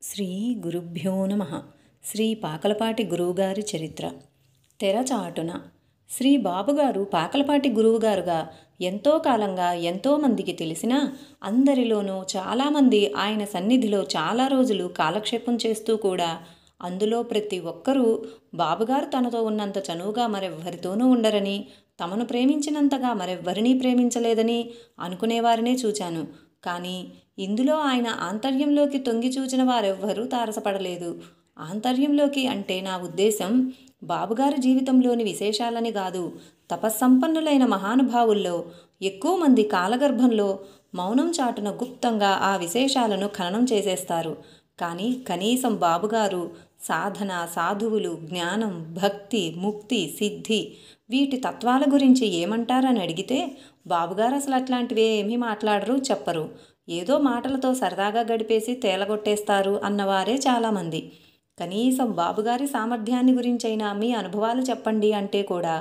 శ్రీ గురుభ్యో నమ. శ్రీ పాకలపాటి గురువుగారి చరిత్ర. తెరచాటున శ్రీ బాబుగారు పాకలపాటి గురువుగారుగా ఎంతో కాలంగా ఎంతోమందికి తెలిసినా అందరిలోనూ చాలామంది ఆయన సన్నిధిలో చాలా రోజులు కాలక్షేపం చేస్తూ కూడా అందులో ప్రతి ఒక్కరూ బాబుగారు తనతో ఉన్నంత చనువుగా మరెవ్వరితోనూ ఉండరని, తమను ప్రేమించినంతగా మరెవ్వరినీ ప్రేమించలేదని అనుకునేవారినే చూచాను. కానీ ఇందులో ఆయన ఆంతర్యంలోకి తొంగి చూచిన వారెవ్వరూ తారసపడలేదు. ఆంతర్యంలోకి అంటే నా ఉద్దేశం బాబుగారి జీవితంలోని విశేషాలని కాదు. తపస్సంపన్నులైన మహానుభావుల్లో ఎక్కువ మంది కాలగర్భంలో మౌనం చాటున గుప్తంగా ఆ విశేషాలను ఖననం చేసేస్తారు. కానీ కనీసం బాబుగారు సాధన, సాధువులు, జ్ఞానం, భక్తి, ముక్తి, సిద్ధి వీటి తత్వాల గురించి ఏమంటారని అడిగితే బాబుగారు అసలు అట్లాంటివి ఏమీ మాట్లాడరు, చెప్పరు. ఏదో మాటలతో సరదాగా గడిపేసి తేలగొట్టేస్తారు అన్నవారే చాలామంది. కనీసం బాబుగారి సామర్థ్యాన్ని గురించైనా మీ అనుభవాలు చెప్పండి అంటే కూడా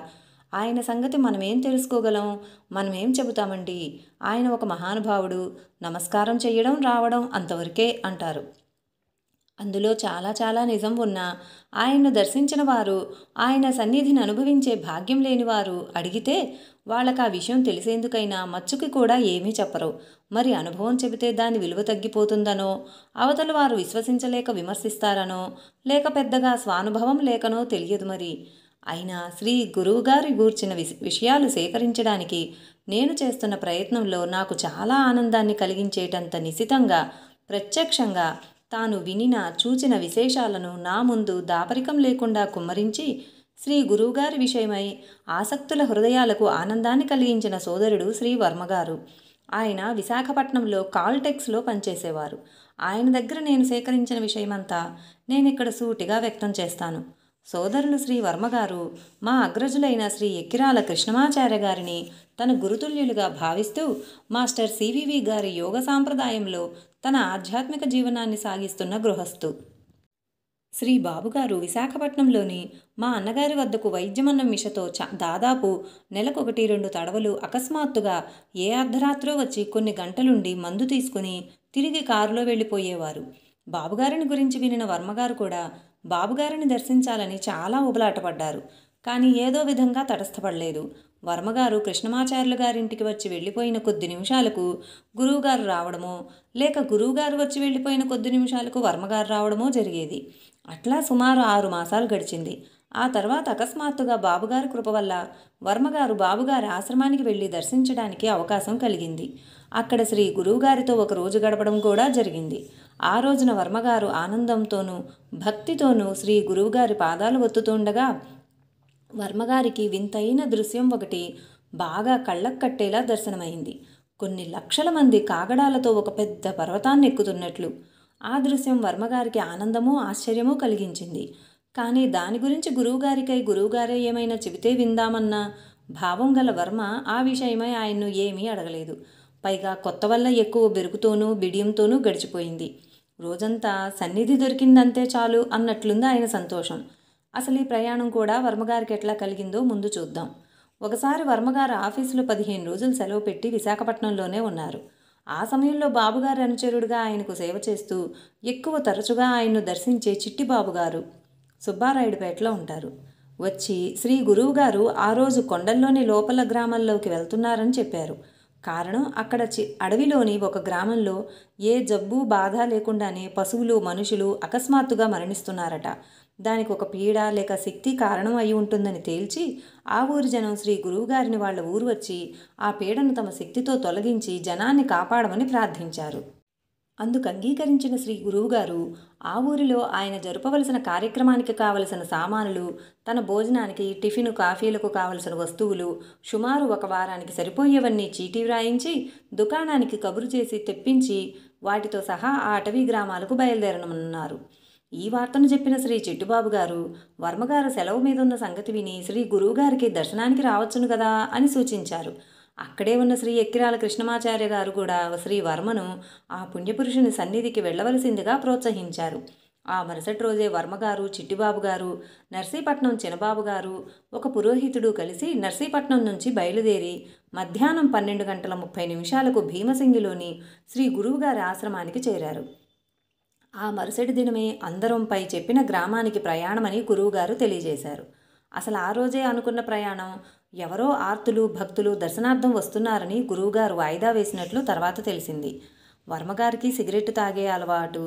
ఆయన సంగతి మనమేం తెలుసుకోగలం, మనమేం చెబుతామండి, ఆయన ఒక మహానుభావుడు, నమస్కారం చెయ్యడం రావడం అంతవరకే అంటారు. అందులో చాలా చాలా నిజం ఉన్నా ఆయన్ను దర్శించిన వారు, ఆయన సన్నిధిని అనుభవించే భాగ్యం లేనివారు అడిగితే వాళ్ళకు ఆ విషయం తెలిసేందుకైనా మచ్చుకి కూడా ఏమీ చెప్పరు. మరి అనుభవం చెబితే దాని విలువ తగ్గిపోతుందనో, అవతల వారు విశ్వసించలేక విమర్శిస్తారనో, లేక పెద్దగా స్వానుభవం లేకనో తెలియదు మరి. అయినా శ్రీ గురువుగారి గూర్చిన విషయాలు సేకరించడానికి నేను చేస్తున్న ప్రయత్నంలో నాకు చాలా ఆనందాన్ని కలిగించేటంత నిశితంగా, ప్రత్యక్షంగా తాను వినిన, చూచిన విశేషాలను నా ముందు దాపరికం లేకుండా కుమ్మరించి శ్రీ గురువుగారి విషయమై ఆసక్తుల హృదయాలకు ఆనందాన్ని కలిగించిన సోదరుడు శ్రీ వర్మగారు. ఆయన విశాఖపట్నంలో కాల్టెక్స్లో పనిచేసేవారు. ఆయన దగ్గర నేను సేకరించిన విషయమంతా నేనిక్కడ సూటిగా వ్యక్తం చేస్తాను. సోదరులు శ్రీ వర్మగారు మా అగ్రజులైన శ్రీ ఎక్కిరాల కృష్ణమాచార్య గారిని తన గురుతుల్యులుగా భావిస్తూ మాస్టర్ సివివి గారి యోగ సాంప్రదాయంలో తన ఆధ్యాత్మిక జీవనాన్ని సాగిస్తున్న గృహస్థు. శ్రీ బాబుగారు విశాఖపట్నంలోని మా అన్నగారి వద్దకు వైద్యమన్న మిషతో దాదాపు నెలకు 1-2 తడవలు అకస్మాత్తుగా ఏ అర్ధరాత్రో వచ్చి కొన్ని గంటలుండి మందు తీసుకుని తిరిగి కారులో వెళ్ళిపోయేవారు. బాబుగారిని గురించి వినిన వర్మగారు కూడా బాబుగారిని దర్శించాలని చాలా ఉబలాటపడ్డారు. కానీ ఏదో విధంగా తటస్థపడలేదు. వర్మగారు కృష్ణమాచార్యులు గారింటికి వచ్చి వెళ్ళిపోయిన కొద్ది నిమిషాలకు గురువుగారు రావడమో, లేక గురువుగారు వచ్చి వెళ్ళిపోయిన కొద్ది నిమిషాలకు వర్మగారు రావడమో జరిగేది. అట్లా సుమారు 6 మాసాలు గడిచింది. ఆ తర్వాత అకస్మాత్తుగా బాబుగారి కృప వల్ల వర్మగారు బాబుగారి ఆశ్రమానికి వెళ్ళి దర్శించడానికి అవకాశం కలిగింది. అక్కడ శ్రీ గురువుగారితో ఒక రోజు గడపడం కూడా జరిగింది. ఆ రోజున వర్మగారు ఆనందంతోనూ భక్తితోనూ శ్రీ గురువుగారి పాదాలు ఒత్తుతుండగా వర్మగారికి వింతైన దృశ్యం ఒకటి బాగా కళ్ళకు కట్టేలా దర్శనమైంది. కొన్ని లక్షల మంది కాగడాలతో ఒక పెద్ద పర్వతాన్ని ఎక్కుతున్నట్లు. ఆ దృశ్యం వర్మగారికి ఆనందమూ ఆశ్చర్యమూ కలిగించింది. కానీ దాని గురించి గురువుగారే ఏమైనా చెబితే విందామన్న భావం గల వర్మ ఆ విషయమై ఆయన్ను ఏమీ అడగలేదు. పైగా కొత్త వల్ల ఎక్కువ బెరుకుతోనూ బిడియంతోనూ గడిచిపోయింది. రోజంతా సన్నిధి దొరికిందంతే చాలు అన్నట్లుంది ఆయన సంతోషం. అసలు ఈ ప్రయాణం కూడా వర్మగారికి ఎట్లా కలిగిందో ముందు చూద్దాం. ఒకసారి వర్మగారు ఆఫీసులో 15 రోజులు సెలవు పెట్టి విశాఖపట్నంలోనే ఉన్నారు. ఆ సమయంలో బాబుగారి అనుచరుడుగా ఆయనకు సేవ చేస్తూ ఎక్కువ తరచుగా ఆయన్ను దర్శించే చిట్టిబాబుగారు సుబ్బారాయుడుపేటలో ఉంటారు. వచ్చి శ్రీ గురువుగారు ఆ రోజు కొండల్లోని లోపల గ్రామాల్లోకి వెళ్తున్నారని చెప్పారు. కారణం అక్కడ అడవిలోని ఒక గ్రామంలో ఏ జబ్బు బాధ లేకుండానే పశువులు, మనుషులు అకస్మాత్తుగా మరణిస్తున్నారట. దానికి ఒక పీడ లేక శక్తి కారణం అయి ఉంటుందని తేల్చి ఆ ఊరి జనం శ్రీ గురువుగారిని వాళ్ళ ఊరు వచ్చి ఆ పీడను తమ శక్తితో తొలగించి జనాన్ని కాపాడమని ప్రార్థించారు. అందుకు అంగీకరించిన శ్రీ గురువుగారు ఆ ఊరిలో ఆయన జరపవలసిన కార్యక్రమానికి కావలసిన సామానులు, తన భోజనానికి, టిఫిను, కాఫీలకు కావలసిన వస్తువులు సుమారు 1 వారానికి సరిపోయేవన్నీ చీటీ వ్రాయించి దుకాణానికి కబురు చేసి తెప్పించి వాటితో సహా ఆ అటవీ గ్రామాలకు బయలుదేరనున్నారు. ఈ వార్తను చెప్పిన శ్రీ చిట్టుబాబు గారు వర్మగారు సెలవు మీదున్న సంగతి విని శ్రీ గురువుగారికి దర్శనానికి రావచ్చును కదా అని సూచించారు. అక్కడే ఉన్న శ్రీ ఎక్కిరాల కృష్ణమాచార్య గారు కూడా శ్రీ వర్మను ఆ పుణ్యపురుషుని సన్నిధికి వెళ్ళవలసిందిగా ప్రోత్సహించారు. ఆ మరుసటి రోజే వర్మగారు, చిట్టిబాబు గారు, నర్సీపట్నం చినబాబు గారు, ఒక పురోహితుడు కలిసి నర్సీపట్నం నుంచి బయలుదేరి మధ్యాహ్నం 12:30 భీమసింగిలోని శ్రీ గురువుగారి ఆశ్రమానికి చేరారు. ఆ మరుసటి దినమే అందరం పై చెప్పిన గ్రామానికి ప్రయాణమని గురువుగారు తెలియజేశారు. అసలు ఆ రోజే అనుకున్న ప్రయాణం ఎవరో ఆర్తులు భక్తులు దర్శనార్థం వస్తున్నారని గురువుగారు వాయిదా వేసినట్లు తర్వాత తెలిసింది. వర్మగారికి సిగరెట్ తాగే అలవాటు,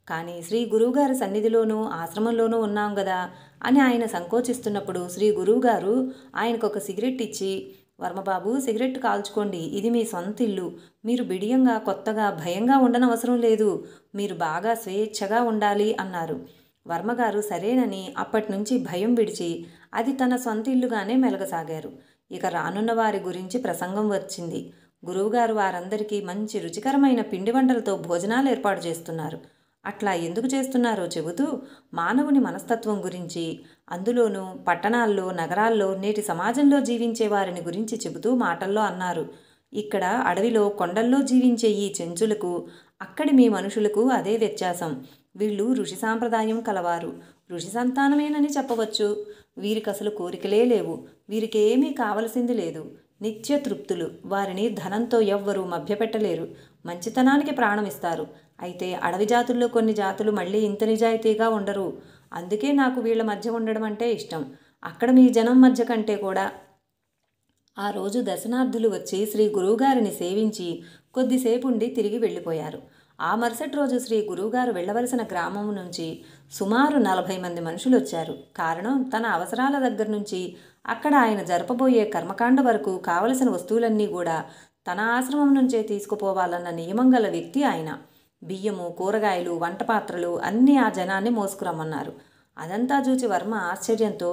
కానీ శ్రీ గురువుగారి సన్నిధిలోనూ ఆశ్రమంలోనూ ఉన్నాం గదా అని ఆయన సంకోచిస్తున్నప్పుడు శ్రీ గురువుగారు ఆయనకు ఒక సిగరెట్ ఇచ్చి, వర్మబాబు సిగరెట్ కాల్చుకోండి, ఇది మీ సొంత ఇల్లు, మీరు బిడియంగా కొత్తగా భయంగా ఉండనవసరం లేదు, మీరు బాగా స్వేచ్ఛగా ఉండాలి అన్నారు. వర్మగారు సరేనని అప్పటినుంచి భయం విడిచి అది తన సొంత ఇల్లుగానే మెలగసాగారు. ఇక రానున్న వారి గురించి ప్రసంగం వచ్చింది. గురువుగారు వారందరికీ మంచి రుచికరమైన పిండి వంటలతో భోజనాలు ఏర్పాటు చేస్తున్నారు. అట్లా ఎందుకు చేస్తున్నారో చెబుతూ మానవుని మనస్తత్వం గురించి, అందులోనూ పట్టణాల్లో నగరాల్లో నేటి సమాజంలో జీవించే వారిని గురించి చెబుతూ మాటల్లో అన్నారు. ఇక్కడ అడవిలో కొండల్లో జీవించే ఈ చెంచులకు అక్కడి మీ మనుషులకు అదే వ్యత్యాసం. వీళ్ళు ఋషి సాంప్రదాయం కలవారు, ఋషి సంతానమేనని చెప్పవచ్చు. వీరికసలు కోరికలే లేవు, వీరికేమీ కావలసింది లేదు, నిత్య తృప్తులు. వారిని ధనంతో ఎవ్వరూ మభ్యపెట్టలేరు, మంచితనానికి ప్రాణమిస్తారు. అయితే అడవి జాతుల్లో కొన్ని జాతులు మళ్ళీ ఇంత నిజాయితీగా ఉండరు. అందుకే నాకు వీళ్ళ మధ్య ఉండడం అంటే ఇష్టం. అక్కడ మీ జనం మధ్య కంటే కూడా. ఆ రోజు దర్శనార్థులు వచ్చి శ్రీ గురువుగారిని సేవించి కొద్దిసేపు ఉండి తిరిగి వెళ్ళిపోయారు. ఆ మరుసటి రోజు శ్రీ గురువుగారు వెళ్ళవలసిన గ్రామం నుంచి సుమారు 40 మంది మనుషులు వచ్చారు. కారణం, తన అవసరాల దగ్గర నుంచి అక్కడ ఆయన జరపబోయే కర్మకాండ వరకు కావలసిన వస్తువులన్నీ కూడా తన ఆశ్రమం నుంచే తీసుకుపోవాలన్న నియమం గల వ్యక్తి ఆయన. బియ్యము, కూరగాయలు, వంటపాత్రలు అన్నీ ఆ జనాన్ని మోసుకురమ్మన్నారు. అదంతా చూచి వర్మ ఆశ్చర్యంతో,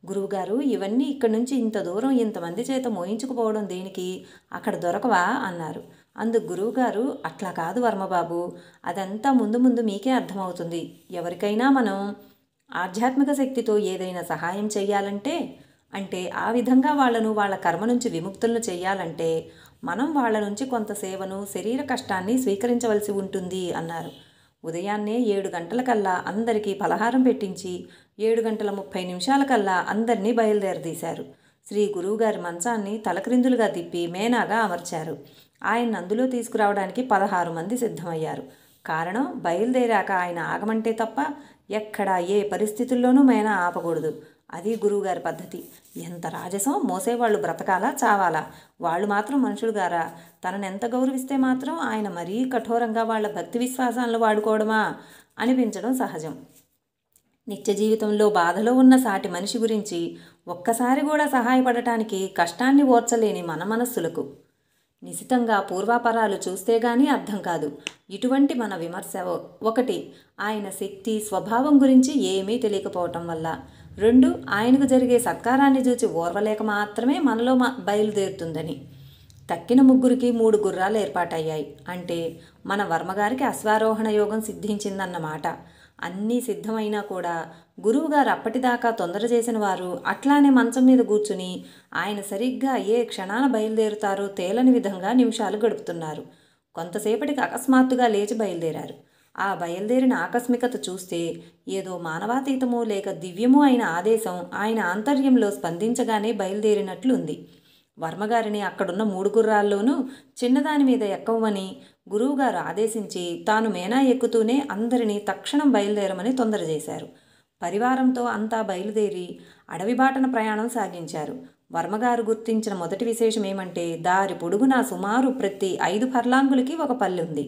గురువుగారు ఇవన్నీ ఇక్కడి నుంచి ఇంత దూరం ఇంతమంది చేత మోయించుకుపోవడం దేనికి, అక్కడ దొరకవా అన్నారు. అందుకు గురువుగారు, అట్లా కాదు వర్మబాబు, అదంతా ముందు ముందు మీకే అర్థమవుతుంది. ఎవరికైనా మనం ఆధ్యాత్మిక శక్తితో ఏదైనా సహాయం చెయ్యాలంటే, అంటే ఆ విధంగా వాళ్లను వాళ్ళ కర్మ నుంచి విముక్తులను చెయ్యాలంటే మనం వాళ్ళ నుంచి కొంత సేవను, శరీర కష్టాన్ని స్వీకరించవలసి ఉంటుంది అన్నారు. ఉదయాన్నే 7 గంటలకల్లా అందరికీ పలహారం పెట్టించి 7:30 అందరినీ బయలుదేరదీశారు. శ్రీ గురువుగారి మంచాన్ని తలక్రిందులుగా తిప్పి మేనాగా అమర్చారు. ఆయన అందులో తీసుకురావడానికి 16 మంది సిద్ధమయ్యారు. కారణం, బయలుదేరాక ఆయన ఆగమంటే తప్ప ఎక్కడా ఏ పరిస్థితుల్లోనూ మేనా ఆపకూడదు. అది గురువుగారి పద్ధతి. ఎంత రాజసం! మోసేవాళ్ళు బ్రతకాలా చావాలా, వాళ్ళు మాత్రం మనుషులు గారా? తనను ఎంత గౌరవిస్తే మాత్రం ఆయన మరీ కఠోరంగా వాళ్ళ భక్తి విశ్వాసాలను వాడుకోవడమా అనిపించడం సహజం. నిత్య జీవితంలో బాధలో ఉన్న సాటి మనిషి గురించి ఒక్కసారి కూడా సహాయపడటానికి కష్టాన్ని ఓర్చలేని మన మనస్సులకు నిశితంగా పూర్వాపరాలు చూస్తే గానీ అర్థం కాదు. ఇటువంటి మన విమర్శ, ఒకటి ఆయన శక్తి స్వభావం గురించి ఏమీ తెలియకపోవటం వల్ల, 2 ఆయనకు జరిగే సత్కారాన్ని చూచి ఓర్వలేక మాత్రమే మనలో బయలుదేరుతుందని. తక్కిన ముగ్గురికి 3 గుర్రాలు ఏర్పాటయ్యాయి. అంటే మన వర్మగారికి అశ్వారోహణ యోగం సిద్ధించిందన్నమాట. అన్నీ సిద్ధమైనా కూడా గురువుగారు అప్పటిదాకా తొందర చేసిన వారు అట్లానే మంచం మీద కూర్చుని ఆయన సరిగ్గా ఏ క్షణాన బయలుదేరుతారో తేలని విధంగా నిమిషాలు గడుపుతున్నారు. కొంతసేపటికి అకస్మాత్తుగా లేచి బయలుదేరారు. ఆ బయలుదేరిన ఆకస్మికత చూస్తే ఏదో మానవాతీతమో లేక దివ్యమో అయిన ఆదేశం ఆయన ఆంతర్యంలో స్పందించగానే బయలుదేరినట్లుంది. వర్మగారిని అక్కడున్న 3 గుర్రాల్లోనూ చిన్నదాని మీద ఎక్కవమని గురువుగారు ఆదేశించి తాను మేనా ఎక్కుతూనే అందరినీ తక్షణం బయలుదేరమని తొందర చేశారు. పరివారంతో అంతా బయలుదేరి అడవి బాటన ప్రయాణం సాగించారు. వర్మగారు గుర్తించిన మొదటి విశేషం ఏమంటే, దారి పొడుగునా సుమారు ప్రతి 5 ఫర్లాంగులకి ఒక పల్లె ఉంది.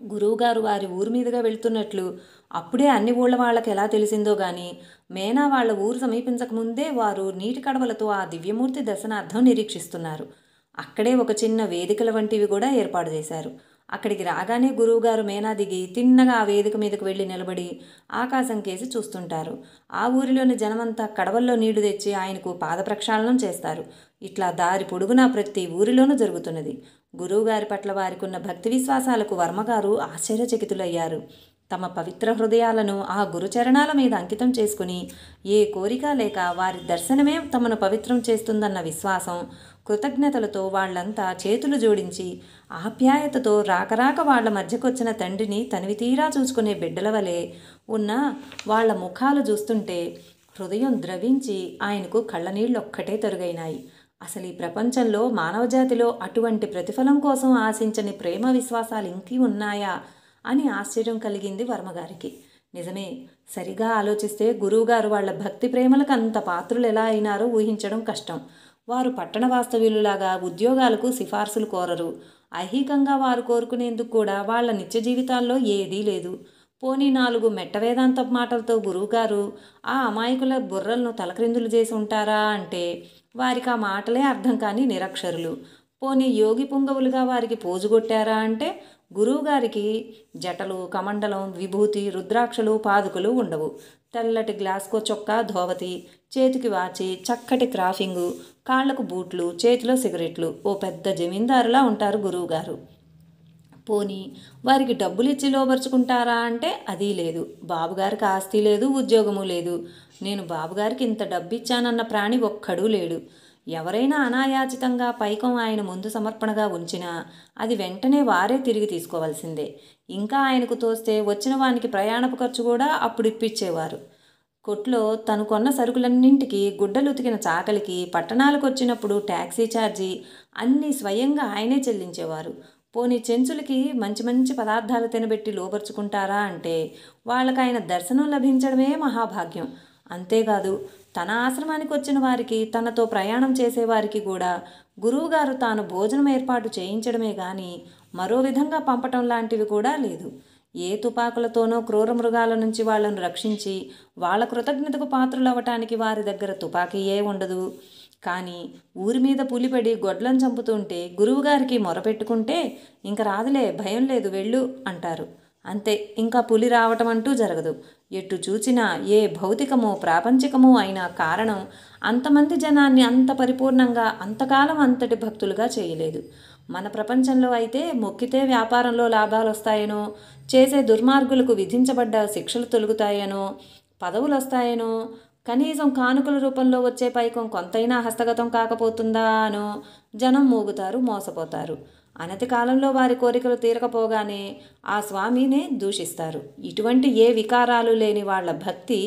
గురువుగారు వారి ఊరు మీదుగా వెళ్తున్నట్లు అప్పుడే అన్ని ఊళ్ళ వాళ్ళకి ఎలా తెలిసిందో గాని, మేనా వాళ్ళ ఊరు సమీపించకముందే వారు నీటి కడవలతో ఆ దివ్యమూర్తి దర్శనార్థం నిరీక్షిస్తున్నారు. అక్కడే ఒక చిన్న వేదికల వంటివి కూడా ఏర్పాటు చేశారు. అక్కడికి రాగానే గురువుగారు మేనా దిగి తిన్నగా ఆ వేదిక మీదకు వెళ్ళి నిలబడి ఆకాశం కేసి చూస్తుంటారు. ఆ ఊరిలోని జనమంతా కడవల్లో నీళ్లు తెచ్చి ఆయనకు పాద ప్రక్షాళనం చేస్తారు. ఇట్లా దారి పొడుగునా ప్రతి ఊరిలోనూ జరుగుతున్నది. గురువుగారి పట్ల వారికున్న భక్తి విశ్వాసాలకు వర్మగారు ఆశ్చర్యచకితులయ్యారు. తమ పవిత్ర హృదయాలను ఆ గురుచరణాల మీద అంకితం చేసుకుని ఏ కోరిక లేక వారి దర్శనమే తమను పవిత్రం చేస్తుందన్న విశ్వాసం, కృతజ్ఞతలతో వాళ్లంతా చేతులు జోడించి ఆప్యాయతతో రాకరాక వాళ్ల మధ్యకొచ్చిన తండ్రిని తనివితీరా చూసుకునే బిడ్డల వలె ఉన్న వాళ్ల ముఖాలు చూస్తుంటే హృదయం ద్రవించి ఆయనకు కళ్ళనీళ్ళొక్కటే తరుగైనాయి. అసలు ఈ ప్రపంచంలో మానవజాతిలో అటువంటి ప్రతిఫలం కోసం ఆశించని ప్రేమ విశ్వాసాలు ఇంకీ ఉన్నాయా అని ఆశ్చర్యం కలిగింది వర్మగారికి. నిజమే, సరిగా ఆలోచిస్తే గురువుగారు వాళ్ళ భక్తి ప్రేమలకు అంత పాత్రులు ఎలా అయినారో ఊహించడం కష్టం. వారు పట్టణ వాస్తవ్యులులాగా ఉద్యోగాలకు సిఫార్సులు కోరరు. ఐహికంగా వారు కోరుకునేందుకు కూడా వాళ్ళ నిత్య జీవితాల్లో ఏదీ లేదు. పోనీ 4 మెట్ట వేదాంత మాటలతో గురువుగారు ఆ అమాయకుల బుర్రలను తలక్రిందులు చేసి ఉంటారా అంటే వారికి ఆ మాటలే అర్థం కాని నిరక్షరులు. పోనీ యోగి పుంగవులుగా వారికి పోజుగొట్టారా అంటే గురువుగారికి జటలు, కమండలం, విభూతి, రుద్రాక్షలు, పాదుకలు ఉండవు. తెల్లటి గ్లాస్కో చొక్కా, ధోవతి, చేతికి వాచి, చక్కటి క్రాఫింగు, కాళ్లకు బూట్లు, చేతిలో సిగరెట్లు. ఓ పెద్ద జమీందారులా ఉంటారు గురువుగారు. పోనీ వారికి డబ్బులిచ్చి లోబరుచుకుంటారా అంటే అదీ లేదు. బాబుగారికి ఆస్తి లేదు, ఉద్యోగము లేదు. నేను బాబుగారికి ఇంత డబ్బిచ్చానన్న ప్రాణి ఒక్కడూ లేడు. ఎవరైనా అనాయాచితంగా పైకం ఆయన ముందు సమర్పణగా ఉంచినా అది వెంటనే వారే తిరిగి తీసుకోవాల్సిందే. ఇంకా ఆయనకు తోస్తే వచ్చిన వానికి ప్రయాణపు ఖర్చు కూడా అప్పుడు ఇప్పించేవారు. కొట్లో తను కొన్న సరుకులన్నింటికి, గుడ్డలుతికిన చాకలికి, పట్టణాలకు వచ్చినప్పుడు ట్యాక్సీ ఛార్జీ అన్నీ స్వయంగా ఆయనే చెల్లించేవారు. పోనీ చెంచులకి మంచి మంచి పదార్థాలు తినబెట్టి లోబరుచుకుంటారా అంటే వాళ్ళకి ఆయన దర్శనం లభించడమే మహాభాగ్యం. అంతేకాదు, తన ఆశ్రమానికి వచ్చిన వారికి, తనతో ప్రయాణం చేసేవారికి కూడా గురువుగారు తాను భోజనం ఏర్పాటు చేయించడమే కానీ మరో విధంగా పంపటం లాంటివి కూడా లేదు. ఏ తుపాకులతోనో క్రూర మృగాల నుంచి వాళ్లను రక్షించి వాళ్ళ కృతజ్ఞతకు పాత్రులవ్వటానికి వారి దగ్గర తుపాకీయే ఉండదు. కానీ ఊరి మీద పులిపడి గొడ్లను చంపుతుంటే గురువుగారికి మొరపెట్టుకుంటే ఇంక రాదులే, భయం లేదు, వెళ్ళు అంటారు. అంతే, ఇంకా పులి రావటం అంటూ జరగదు. ఎటు చూచినా ఏ భౌతికమో ప్రాపంచికమో అయిన కారణం అంతమంది జనాన్ని అంత పరిపూర్ణంగా అంతకాలం అంతటి భక్తులుగా చేయలేదు. మన ప్రపంచంలో అయితే మొక్కితే వ్యాపారంలో లాభాలు వస్తాయనో, చేసే దుర్మార్గులకు విధించబడ్డ శిక్షలు తొలుగుతాయనో, పదవులు వస్తాయనో, కనీసం కానుకల రూపంలో వచ్చే పైకం కొంతైనా హస్తగతం కాకపోతుందా అనో జనం మోగుతారు, మోసపోతారు. అనతి కాలంలో వారి కోరికలు తీరకపోగానే ఆ స్వామినే దూషిస్తారు. ఇటువంటి ఏ వికారాలు లేని వాళ్ల భక్తి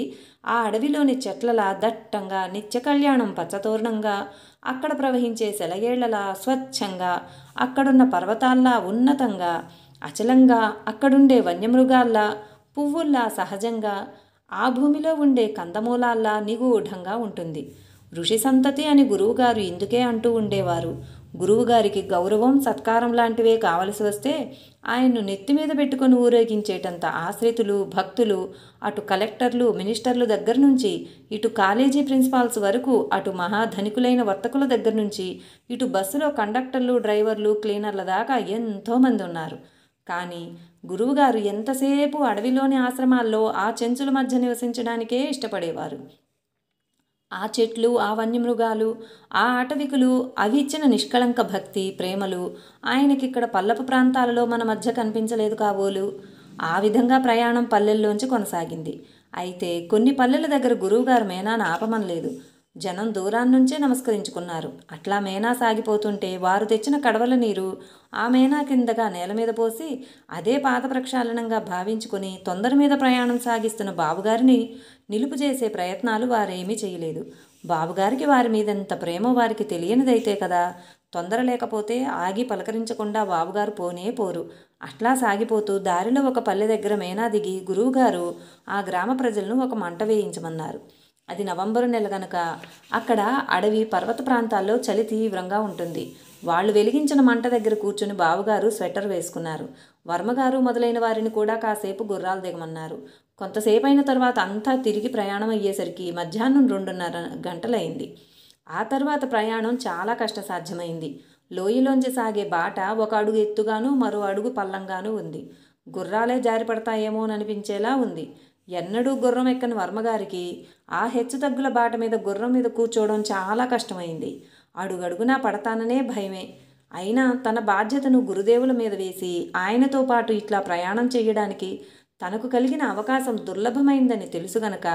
ఆ అడవిలోని చెట్లలా దట్టంగా, నిత్య కళ్యాణం పచ్చతోరణంగా, అక్కడ ప్రవహించే సెలయేళ్లలా స్వచ్ఛంగా, అక్కడున్న పర్వతాల్లా ఉన్నతంగా, అచలంగా, అక్కడుండే వన్యమృగాల్లా, పువ్వుల్లా సహజంగా, ఆ భూమిలో ఉండే కందమూలాల్లా నిగూఢంగా ఉంటుంది. ఋషి సంతతి అని గురువుగారు ఇందుకే అంటూ ఉండేవారు. గురువుగారికి గౌరవం, సత్కారం లాంటివే కావలసి వస్తే ఆయన్ను నెత్తిమీద పెట్టుకుని ఊరేగించేటంత ఆశ్రితులు, భక్తులు, అటు కలెక్టర్లు, మినిస్టర్లు దగ్గర నుంచి ఇటు కాలేజీ ప్రిన్సిపాల్స్ వరకు, అటు మహాధనికులైన వర్తకుల దగ్గర నుంచి ఇటు బస్సులో కండక్టర్లు, డ్రైవర్లు, క్లీనర్ల దాకా ఎంతోమంది ఉన్నారు. కానీ గురువుగారు ఎంతసేపు అడవిలోని ఆశ్రమాల్లో ఆ చెంచుల మధ్య నివసించడానికే ఇష్టపడేవారు. ఆ చెట్లు, ఆ వన్యమృగాలు, ఆ ఆటవికులు, అవి ఇచ్చిన నిష్కళంక భక్తి, ప్రేమలు ఆయనకిక్కడ పల్లపు ప్రాంతాలలో మన మధ్య కనిపించలేదు కాబోలు. ఆ విధంగా ప్రయాణం పల్లెల్లోంచి కొనసాగింది. అయితే కొన్ని పల్లెల దగ్గర గురువుగారు మేనాను ఆపమనలేదు. జనం దూరాన్నుంచే నమస్కరించుకున్నారు. అట్లా మేనా సాగిపోతుంటే వారు తెచ్చిన కడవల నీరు ఆ మేనా కిందగా నేల మీద పోసి అదే పాద ప్రక్షాళనంగా భావించుకొని తొందర మీద ప్రయాణం సాగిస్తున్న బాబుగారిని నిలుపు చేసే ప్రయత్నాలు వారేమీ చేయలేదు. బాబుగారికి వారి మీదెంత ప్రేమో వారికి తెలియనిదైతే కదా. తొందర లేకపోతే ఆగి పలకరించకుండా బాబుగారు పోనే పోరు. అట్లా సాగిపోతూ దారిలో ఒక పల్లె దగ్గర మేనా దిగి గురువుగారు ఆ గ్రామ ప్రజలను ఒక మంట వేయించమన్నారు. అది నవంబరు నెల గనక అక్కడ అడవి, పర్వత ప్రాంతాల్లో చలి తీవ్రంగా ఉంటుంది. వాళ్ళు వెలిగించిన మంట దగ్గర కూర్చుని బావగారు స్వెటర్ వేసుకున్నారు. వర్మగారు మొదలైన వారిని కూడా కాసేపు గుర్రాలు దిగమన్నారు. కొంతసేపు అయిన తర్వాత అంతా తిరిగి ప్రయాణం అయ్యేసరికి మధ్యాహ్నం 2:30 గంటలైంది. ఆ తర్వాత ప్రయాణం చాలా కష్టసాధ్యమైంది. లోయలోంచి సాగే బాట ఒక అడుగు ఎత్తుగాను మరో అడుగు పల్లంగాను ఉంది. గుర్రాలే జారిపడతాయేమోననిపించేలా ఉంది. ఎన్నడూ గుర్రం ఎక్కని వర్మగారికి ఆ హెచ్చుతగ్గుల బాట మీద గుర్రం మీద కూర్చోవడం చాలా కష్టమైంది. అడుగడుగునా పడతాననే భయమే. అయినా తన బాధ్యతను గురుదేవుల మీద వేసి ఆయనతో పాటు ఇట్లా ప్రయాణం చేయడానికి తనకు కలిగిన అవకాశం దుర్లభమైందని తెలుసు గనక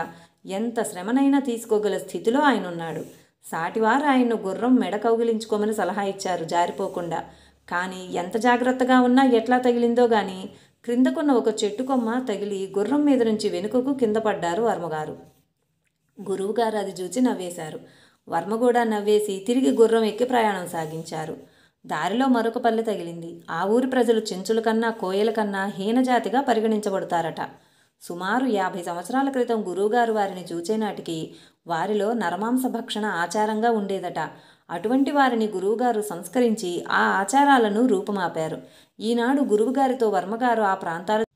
ఎంత శ్రమనైనా తీసుకోగల స్థితిలో ఆయనున్నాడు. సాటివారు ఆయన్ను గుర్రం మెడ కౌగిలించుకోమని సలహా ఇచ్చారు జారిపోకుండా. కానీ ఎంత జాగ్రత్తగా ఉన్నా ఎట్లా తగిలిందో గాని క్రిందకున్న ఒక చెట్టు కొమ్మ తగిలి గుర్రం మీద నుంచి వెనుకకు కింద పడ్డారు వర్మగారు. గురువుగారు అది చూచి నవ్వేశారు. వర్మ కూడా నవ్వేసి తిరిగి గుర్రం ఎక్కి ప్రయాణం సాగించారు. దారిలో మరొక పల్లె తగిలింది. ఆ ఊరి ప్రజలు చెంచుల కన్నా కోయల కన్నా హీనజాతిగా పరిగణించబడతారట. సుమారు 50 సంవత్సరాల క్రితం గురువుగారు వారిని చూచేనాటికి వారిలో నరమాంస భక్షణ ఆచారంగా ఉండేదట. అటువంటి వారిని గురువుగారు సంస్కరించి ఆ ఆచారాలను రూపుమాపారు. ఈనాడు గురువుగారితో వర్మగారు ఆ ప్రాంతాలు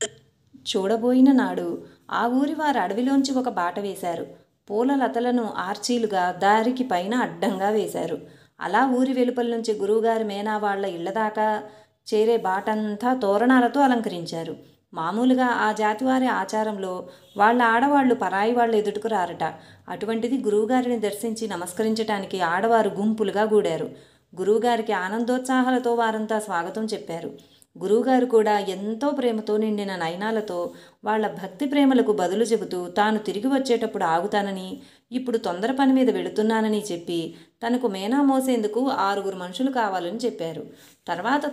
చూడబోయిన నాడు ఆ ఊరి వారు అడవిలోంచి ఒక బాట వేశారు. పూల లతలను ఆర్చీలుగా దారికి పైన అడ్డంగా వేశారు. అలా ఊరి వెలుపల నుంచి గురువుగారి మేనా వాళ్ల ఇళ్లదాకా చేరే బాటంతా తోరణాలతో అలంకరించారు. మామూలుగా ఆ జాతివారి ఆచారంలో వాళ్ళ ఆడవాళ్లు పరాయి వాళ్ళు ఎదుటకు రారట. అటువంటిది గురువుగారిని దర్శించి నమస్కరించటానికి ఆడవారు గుంపులుగా గూడారు. గురువుగారికి ఆనందోత్సాహాలతో వారంతా స్వాగతం చెప్పారు. గురువుగారు కూడా ఎంతో ప్రేమతో నిండిన నయనాలతో వాళ్ల భక్తి ప్రేమలకు బదులు చెబుతూ తాను తిరిగి వచ్చేటప్పుడు ఆగుతానని, ఇప్పుడు తొందర పని మీద వెళుతున్నానని చెప్పి తనకు మేనా మోసేందుకు 6 మనుషులు కావాలని చెప్పారు. తర్వాత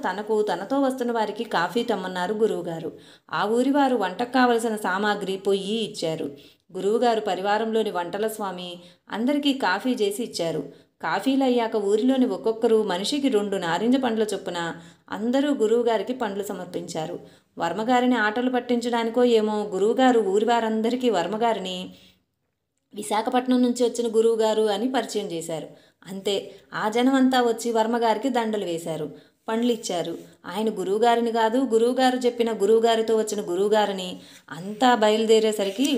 తనతో వస్తున్న వారికి కాఫీ తెమ్మన్నారు గురువుగారు. ఆ ఊరివారు వంటకు కావలసిన సామాగ్రి పొయ్యి ఇచ్చారు. గురువుగారు పరివారంలోని వంటల స్వామి అందరికీ కాఫీ చేసి ఇచ్చారు. కాఫీలు అయ్యాక ఊరిలోని ఒక్కొక్కరు మనిషికి 2 నారింజ పండ్ల చొప్పున అందరూ గురువుగారికి పండ్లు సమర్పించారు. వర్మగారిని ఆటలు పట్టించడానికో ఏమో గురువుగారు ఊరి వారందరికీ వర్మగారిని విశాఖపట్నం నుంచి వచ్చిన గురువుగారు అని పరిచయం చేశారు. అంతే, ఆ జనం అంతా వచ్చి వర్మగారికి దండలు వేశారు, పండ్లు ఇచ్చారు. ఆయన గురువుగారిని కాదు, గురువుగారు చెప్పిన గురువుగారితో వచ్చిన గురువుగారిని. అంతా బయలుదేరేసరికి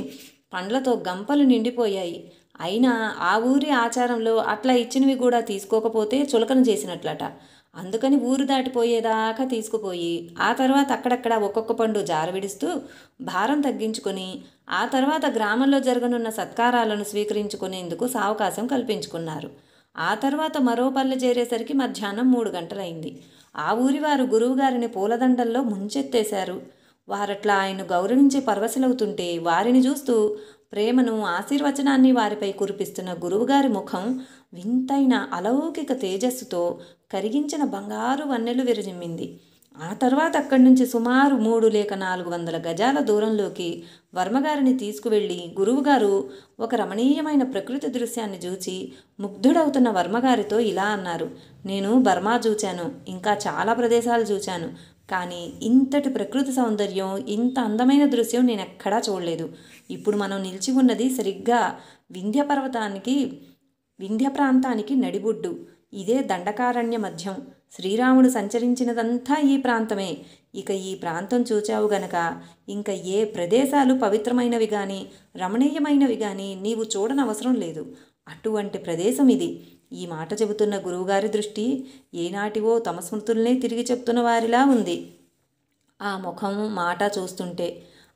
పండ్లతో గంపలు నిండిపోయాయి. అయినా ఆ ఊరి ఆచారంలో అట్లా ఇచ్చినవి కూడా తీసుకోకపోతే చులకన చేసినట్లట. అందుకని ఊరు దాటిపోయేదాకా తీసుకుపోయి ఆ తర్వాత అక్కడక్కడ ఒక్కొక్క పండు జారవిడుస్తూ భారం తగ్గించుకొని ఆ తర్వాత గ్రామంలో జరగనున్న సత్కారాలను స్వీకరించుకునేందుకు సావకాశం కల్పించుకున్నారు. ఆ తర్వాత మరో పల్లె చేరేసరికి మధ్యాహ్నం 3 గంటలైంది. ఆ ఊరివారు గురువుగారిని పూలదండల్లో ముంచెత్తేశారు. వారట్లా ఆయన్ను గౌరవించి పరవశలవుతుంటే వారిని చూస్తూ ప్రేమను, ఆశీర్వచనాన్ని వారిపై కురిపిస్తున్న గురువుగారి ముఖం వింతైన అలౌకిక తేజస్సుతో కరిగించిన బంగారు వన్నెలు విరజిమ్మింది. ఆ తర్వాత అక్కడి నుంచి సుమారు 3 లేక 400 గజాల దూరంలోకి వర్మగారిని తీసుకువెళ్ళి గురువుగారు ఒక రమణీయమైన ప్రకృతి దృశ్యాన్ని చూచి ముగ్ధుడవుతున్న వర్మగారితో ఇలా అన్నారు: నేను బర్మా చూచాను, ఇంకా చాలా ప్రదేశాలు చూచాను, కానీ ఇంతటి ప్రకృతి సౌందర్యం, ఇంత అందమైన దృశ్యం నేను ఎక్కడా చూడలేదు. ఇప్పుడు మనం నిలిచి ఉన్నది సరిగ్గా వింధ్య ప్రాంతానికి నడిబొడ్డు. ఇదే దండకారణ్య మధ్యం. శ్రీరాముడు సంచరించినదంతా ఈ ప్రాంతమే. ఇక ఈ ప్రాంతం చూచావు గనక ఇంక ఏ ప్రదేశాలు పవిత్రమైనవి కానీ రమణీయమైనవి కానీ నీవు చూడనవసరం లేదు. అటువంటి ప్రదేశం ఇది. ఈ మాట చెబుతున్న గురువుగారి దృష్టి ఏనాటివో తమ స్మృతుల్నే తిరిగి చెప్తున్న వారిలా ఉంది. ఆ ముఖం, మాట చూస్తుంటే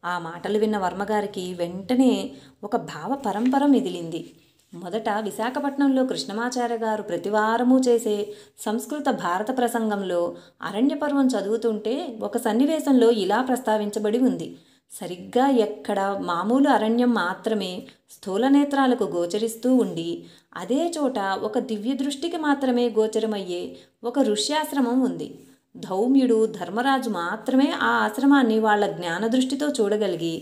ఆ మాటలు విన్న వర్మగారికి వెంటనే ఒక భావ పరంపర మిదిలింది. మొదట విశాఖపట్నంలో కృష్ణమాచార్య గారు ప్రతివారము చేసే సంస్కృత భారత ప్రసంగంలో అరణ్యపర్వం చదువుతుంటే ఒక సన్నివేశంలో ఇలా ప్రస్తావించబడి ఉంది: సరిగ్గా ఎక్కడ మామూలు అరణ్యం మాత్రమే స్థూలనేత్రాలకు గోచరిస్తూ ఉండి అదే చోట ఒక దివ్య దృష్టికి మాత్రమే గోచరమయ్యే ఒక ఋష్యాశ్రమం ఉంది. ధౌమ్యుడు, ధర్మరాజు మాత్రమే ఆ ఆశ్రమాన్ని వాళ్ల జ్ఞానదృష్టితో చూడగలిగి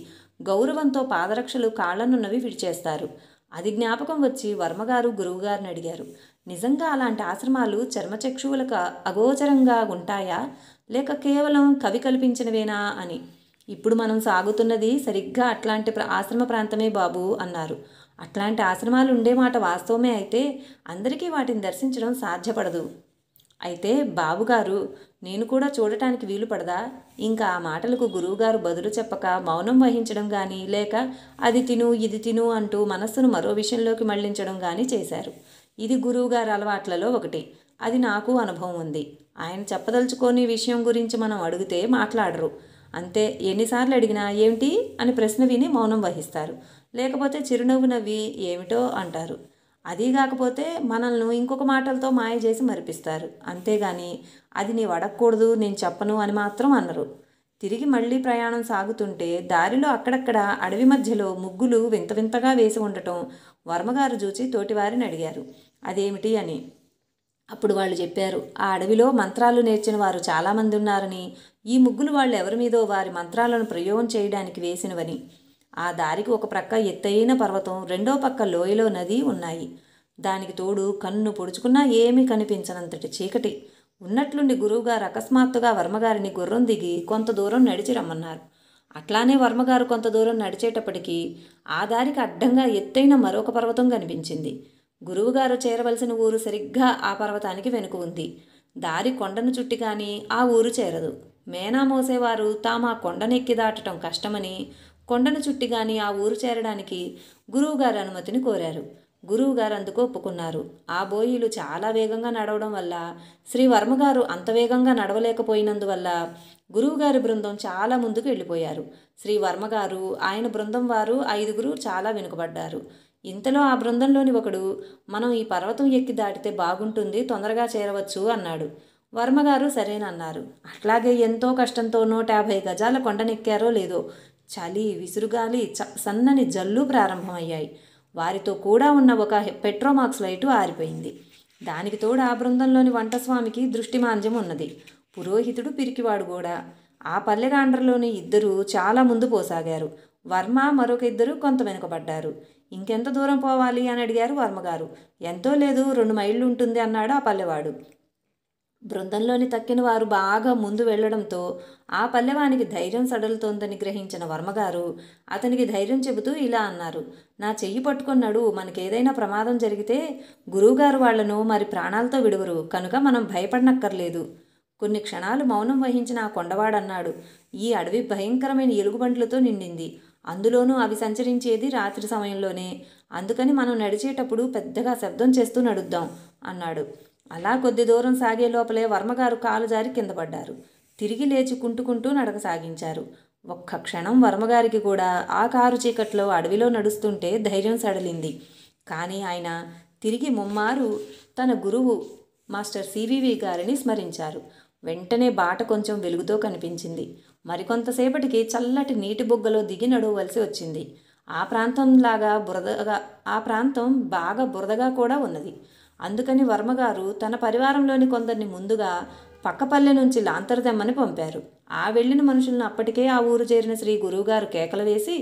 గౌరవంతో పాదరక్షలు కాళ్లనున్నవి విడిచేస్తారు. అది జ్ఞాపకం వచ్చి వర్మగారు గురువుగారిని అడిగారు: నిజంగా అలాంటి ఆశ్రమాలు చర్మచక్షువులకు అగోచరంగా ఉంటాయా, లేక కేవలం కవి కల్పించినవేనా అని. ఇప్పుడు మనం సాగుతున్నది సరిగ్గా అట్లాంటి ఆశ్రమ ప్రాంతమే బాబు అన్నారు. అట్లాంటి ఆశ్రమాలు ఉండే మాట వాస్తవమే అయితే అందరికీ వాటిని దర్శించడం సాధ్యపడదు. అయితే బాబుగారు, నేను కూడా చూడటానికి వీలు పడదా? ఇంకా ఆ మాటలకు గురువుగారు బదులు చెప్పక మౌనం వహించడం కానీ, లేక అది తిను ఇది తిను అంటూ మనస్సును మరో విషయంలోకి మళ్లించడం కానీ చేశారు. ఇది గురువుగారి అలవాట్లలో ఒకటి. అది నాకు అనుభవం ఉంది. ఆయన చెప్పదలుచుకోని విషయం గురించి మనం అడిగితే మాట్లాడరు. అంతే, ఎన్నిసార్లు అడిగినా ఏమిటి అని ప్రశ్న విని మౌనం వహిస్తారు. లేకపోతే చిరునవ్వు నవ్వి ఏమిటో అంటారు. అదీ కాకపోతే మనల్ని ఇంకొక మాటలతో మాయ చేసి మరిపిస్తారు. అంతేగాని అది నీవు అడగకూడదు, నేను చెప్పను అని మాత్రం అన్నరు. తిరిగి మళ్ళీ ప్రయాణం సాగుతుంటే దారిలో అక్కడక్కడ అడవి మధ్యలో ముగ్గులు వింత వింతగా వేసి ఉండటం వర్మగారు చూచి తోటివారిని అడిగారు అదేమిటి అని. అప్పుడు వాళ్ళు చెప్పారు, ఆ అడవిలో మంత్రాలు నేర్చిన వారు చాలామంది ఉన్నారని, ఈ ముగ్గులు వాళ్ళు ఎవరి మీదో వారి మంత్రాలను ప్రయోగం చేయడానికి వేసినవని. ఆ దారికి ఒక ప్రక్క ఎత్తైన పర్వతం, రెండో పక్క లోయలో నది ఉన్నాయి. దానికి తోడు కన్ను పొడుచుకున్నా ఏమీ కనిపించనంతటి చీకటి. ఉన్నట్లుండి గురువుగారు అకస్మాత్తుగా వర్మగారిని గుర్రం దిగి కొంత దూరం నడిచి రమ్మన్నారు. అట్లానే వర్మగారు కొంత దూరం నడిచేటప్పటికీ ఆ దారికి అడ్డంగా ఎత్తైన మరొక పర్వతం కనిపించింది. గురువుగారు చేరవలసిన ఊరు సరిగ్గా ఆ పర్వతానికి వెనుక ఉంది. దారి కొండను చుట్టి కానీ ఆ ఊరు చేరదు. మేనా మోసేవారు తాము ఆ కొండనెక్కి దాటడం కష్టమని కొండను చుట్టి కానీ ఆ ఊరు చేరడానికి గురువుగారు అనుమతిని కోరారు. గురువుగారు అందుకు ఒప్పుకున్నారు. ఆ బోయిలు చాలా వేగంగా నడవడం వల్ల శ్రీ వర్మగారు అంత వేగంగా నడవలేకపోయినందువల్ల గురువుగారి బృందం చాలా ముందుకు వెళ్ళిపోయారు. శ్రీ వర్మగారు ఆయన బృందం వారు 5గురు చాలా వెనుకబడ్డారు. ఇంతలో ఆ బృందంలోని ఒకడు, మనం ఈ పర్వతం ఎక్కి దాటితే బాగుంటుంది, తొందరగా చేరవచ్చు అన్నాడు. వర్మగారు సరేనన్నారు. అట్లాగే ఎంతో కష్టంతో 150 గజాల కొండనెక్కారో లేదో చలి, విసురుగాలి, సన్నని జల్లు ప్రారంభమయ్యాయి. వారితో కూడా ఉన్న ఒక పెట్రోమాక్స్ లైటు ఆరిపోయింది. దానికి తోడు ఆ బృందంలోని వంటస్వామికి దృష్టిమాంద్యం ఉన్నది. పురోహితుడు పిరికివాడు కూడా. ఆ పల్లెగాండ్రలోని 2 చాలా ముందు పోసాగారు. వర్మ మరొక 2 కొంత వెనుకబడ్డారు. ఇంకెంత దూరం పోవాలి అని అడిగారు వర్మగారు. ఎంతో లేదు, 2 మైళ్ళు ఉంటుంది అన్నాడు ఆ పల్లెవాడు. బృందంలోని తక్కిన వారు బాగా ముందు వెళ్లడంతో ఆ పల్లెవానికి ధైర్యం సడలుతోందని గ్రహించిన వర్మగారు అతనికి ధైర్యం చెబుతూ ఇలా అన్నారు. నా చెయ్యి పట్టుకున్నాడు, మనకేదైనా ప్రమాదం జరిగితే గురువుగారు వాళ్లను మరి ప్రాణాలతో విడువరు, కనుక మనం భయపడనక్కర్లేదు. కొన్ని క్షణాలు మౌనం వహించిన ఆ కొండవాడన్నాడు. ఈ అడవి భయంకరమైన ఎలుగుబంట్లతో నిండింది. అందులోనూ అవి సంచరించేది రాత్రి సమయంలోనే. అందుకని మనం నడిచేటప్పుడు పెద్దగా శబ్దం చేస్తూ నడుద్దాం అన్నాడు. అలా కొద్ది దూరం సాగే లోపలే వర్మగారు కాలు జారి కింద పడ్డారు. తిరిగి లేచి కుంటుకుంటూ నడక సాగించారు. ఒక్క క్షణం వర్మగారికి కూడా ఆ కారు చీకట్లో అడవిలో నడుస్తుంటే ధైర్యం సడలింది. కానీ ఆయన తిరిగి ముమ్మారు తన గురువు మాస్టర్ సివివి గారిని స్మరించారు. వెంటనే బాట కొంచెం వెలుగుతో కనిపించింది. మరికొంతసేపటికి చల్లటి నీటి బొగ్గలో దిగి నడవలసి వచ్చింది. ఆ ప్రాంతం బాగా బురదగా కూడా ఉన్నది. అందుకని వర్మగారు తన పరివారంలోని కొందరిని ముందుగా పక్కపల్లె నుంచి లాంతరు తెమ్మని పంపారు. ఆ వెళ్ళిన మనుషులను అప్పటికే ఆ ఊరు చేరిన శ్రీ గురువుగారు కేకలు వేసి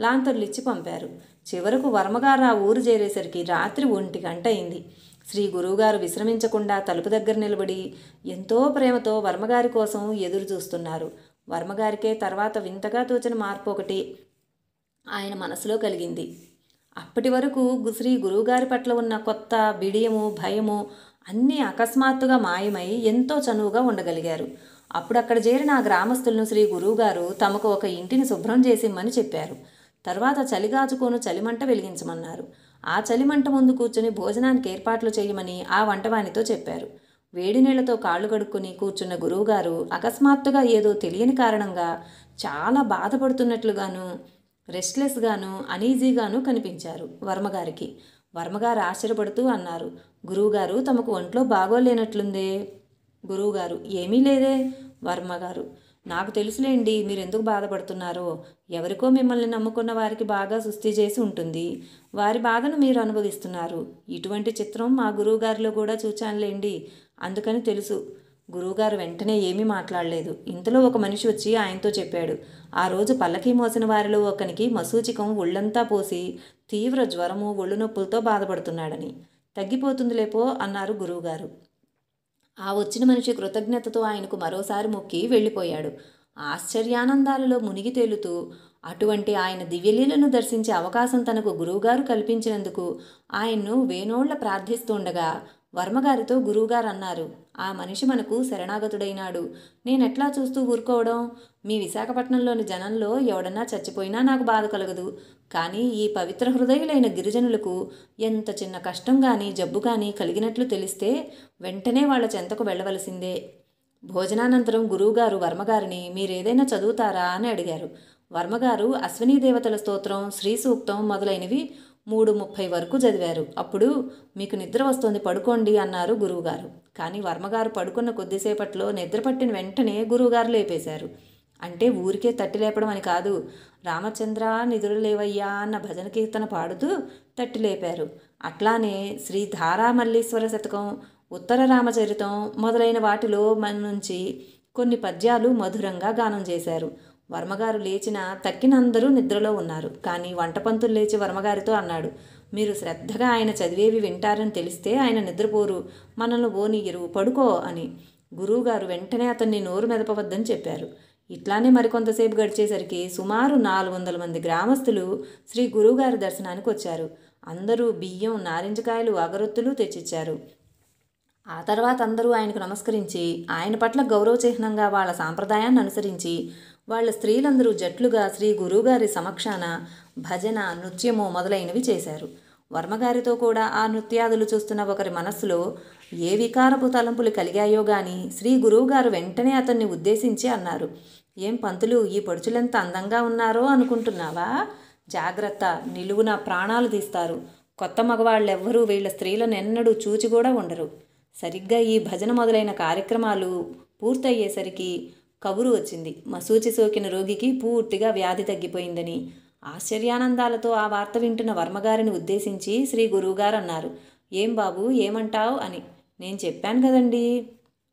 లాంతర్లిచ్చి పంపారు. చివరకు వర్మగారు ఆ ఊరు చేరేసరికి రాత్రి 1 గంట అయింది. శ్రీ గురువుగారు విశ్రమించకుండా తలుపు దగ్గర నిలబడి ఎంతో ప్రేమతో వర్మగారి కోసం ఎదురు చూస్తున్నారు. వర్మగారికే తర్వాత వింతగా తోచిన మార్పు ఒకటి ఆయన మనసులో కలిగింది. అప్పటి వరకు శ్రీ గురువుగారి పట్ల ఉన్న కొత్త బిడియము, భయము అన్నీ అకస్మాత్తుగా మాయమై ఎంతో చనువుగా ఉండగలిగారు. అప్పుడు అక్కడ చేరిన ఆ గ్రామస్తులను శ్రీ గురువుగారు తమకు ఒక ఇంటిని శుభ్రం చేసిమ్మని చెప్పారు. తర్వాత చలిగాచుకోను చలిమంట వెలిగించమన్నారు. ఆ చలిమంట ముందు కూర్చుని భోజనానికి ఏర్పాట్లు చేయమని ఆ వంటవానితో చెప్పారు. వేడి నీళ్లతో కాళ్ళు కడుక్కొని కూర్చున్న గురువుగారు అకస్మాత్తుగా ఏదో తెలియని కారణంగా చాలా బాధపడుతున్నట్లుగాను, రెస్ట్లెస్గాను, అనీజీగాను కనిపించారు వర్మగారికి. వర్మగారు ఆశ్చర్యపడుతూ అన్నారు, గురువుగారు తమకు ఒంట్లో బాగోలేనట్లుందే. గురువుగారు, ఏమీ లేదే. వర్మగారు, నాకు తెలుసులేండి మీరెందుకు బాధపడుతున్నారో. ఎవరికో మిమ్మల్ని నమ్ముకున్న వారికి బాగా సుస్థి చేసి ఉంటుంది. వారి బాధను మీరు అనుభవిస్తున్నారు. ఇటువంటి చిత్రం మా గురువుగారిలో కూడా చూచానులేండి, అందుకని తెలుసు. గురువుగారు వెంటనే ఏమీ మాట్లాడలేదు. ఇంతలో ఒక మనిషి వచ్చి ఆయనతో చెప్పాడు, ఆ రోజు పల్లకీ మోసిన వారిలో ఒకనికి మసూచికం ఒళ్ళంతా పోసి తీవ్ర జ్వరము, ఒళ్ళు నొప్పులతో బాధపడుతున్నాడని. తగ్గిపోతుందిలేపో అన్నారు గురువుగారు. ఆ వచ్చిన మనిషి కృతజ్ఞతతో ఆయనకు మరోసారి మొక్కి వెళ్ళిపోయాడు. ఆశ్చర్యానందాలలో మునిగి తేలుతూ అటువంటి ఆయన దివ్యలీలను దర్శించే అవకాశం తనకు గురువుగారు కల్పించినందుకు ఆయన్ను వేనోళ్ల ప్రార్థిస్తుండగా వర్మగారితో గురువుగారు అన్నారు, ఆ మనిషి మనకు శరణాగతుడైనాడు. నేనెట్లా చూస్తూ ఊరుకోవడం? మీ విశాఖపట్నంలోని జనంలో ఎవడన్నా చచ్చిపోయినా నాకు బాధ కలగదు. కానీ ఈ పవిత్ర హృదయులైన గిరిజనులకు ఎంత చిన్న కష్టం కానీ జబ్బు కానీ కలిగినట్లు తెలిస్తే వెంటనే వాళ్ళ చెంతకు వెళ్ళవలసిందే. భోజనానంతరం గురువుగారు వర్మగారిని మీరేదైనా చదువుతారా అని అడిగారు. వర్మగారు అశ్వినీ దేవతల స్తోత్రం, శ్రీ సూక్తం మొదలైనవి 3:30 వరకు చదివారు. అప్పుడు మీకు నిద్ర వస్తోంది, పడుకోండి అన్నారు గురువుగారు. కానీ వర్మగారు పడుకున్న కొద్దిసేపట్లో నిద్ర పట్టిన వెంటనే గురువుగారు లేపేశారు. అంటే ఊరికే తట్టి లేపడం అని కాదు, రామచంద్ర నిదురలేవయ్యా అన్న భజన కీర్తన పాడుతూ తట్టి లేపారు. అట్లానే శ్రీ ధారామల్లీశ్వర శతకం, ఉత్తర రామచరితం మొదలైన వాటిలో మన నుంచి కొన్ని పద్యాలు మధురంగా గానం చేశారు. వర్మగారు లేచిన తక్కినందరూ నిద్రలో ఉన్నారు. కానీ వంటపంతులు లేచి వర్మగారితో అన్నాడు, మీరు శ్రద్ధగా ఆయన చదివేవి వింటారని తెలిస్తే ఆయన నిద్రపోరు, మనల్ని ఓనియ్యరు, పడుకో అని. గురువుగారు వెంటనే అతన్ని నోరు మెదపవద్దని చెప్పారు. ఇట్లానే మరికొంతసేపు గడిచేసరికి సుమారు 400 మంది గ్రామస్తులు శ్రీ గురువుగారి దర్శనానికి వచ్చారు. అందరూ బియ్యం, నారింజకాయలు, అగరొత్తులు తెచ్చిచ్చారు. ఆ తర్వాత అందరూ ఆయనకు నమస్కరించి ఆయన పట్ల గౌరవ చిహ్నంగా వాళ్ళ సాంప్రదాయాన్ని అనుసరించి వాళ్ళ స్త్రీలందరూ జట్లుగా శ్రీ గురువుగారి సమక్షాన భజన, నృత్యము మొదలైనవి చేశారు. వర్మగారితో కూడా ఆ నృత్యాదులు చూస్తున్న ఒకరి మనస్సులో ఏ వికారపు తలంపులు కలిగాయో గాని శ్రీ గురువుగారు వెంటనే అతన్ని ఉద్దేశించి అన్నారు, ఏం పంతులు, ఈ పడుచులెంత అందంగా ఉన్నారో అనుకుంటున్నావా? జాగ్రత్త, నిలువున ప్రాణాలు తీస్తారు. కొత్త మగవాళ్ళెవ్వరూ వీళ్ళ స్త్రీలను ఎన్నడూ చూచి కూడా ఉండరు. సరిగ్గా ఈ భజన మొదలైన కార్యక్రమాలు పూర్తయ్యేసరికి కబురు వచ్చింది. మసూచి సోకిన రోగికి పూర్తిగా వ్యాధి తగ్గిపోయిందని. ఆశ్చర్యానందాలతో ఆ వార్త వింటున్న వర్మగారిని ఉద్దేశించి శ్రీ గురువుగారు అన్నారు, ఏం బాబు, ఏమంటావు అని. నేను చెప్పాను కదండి,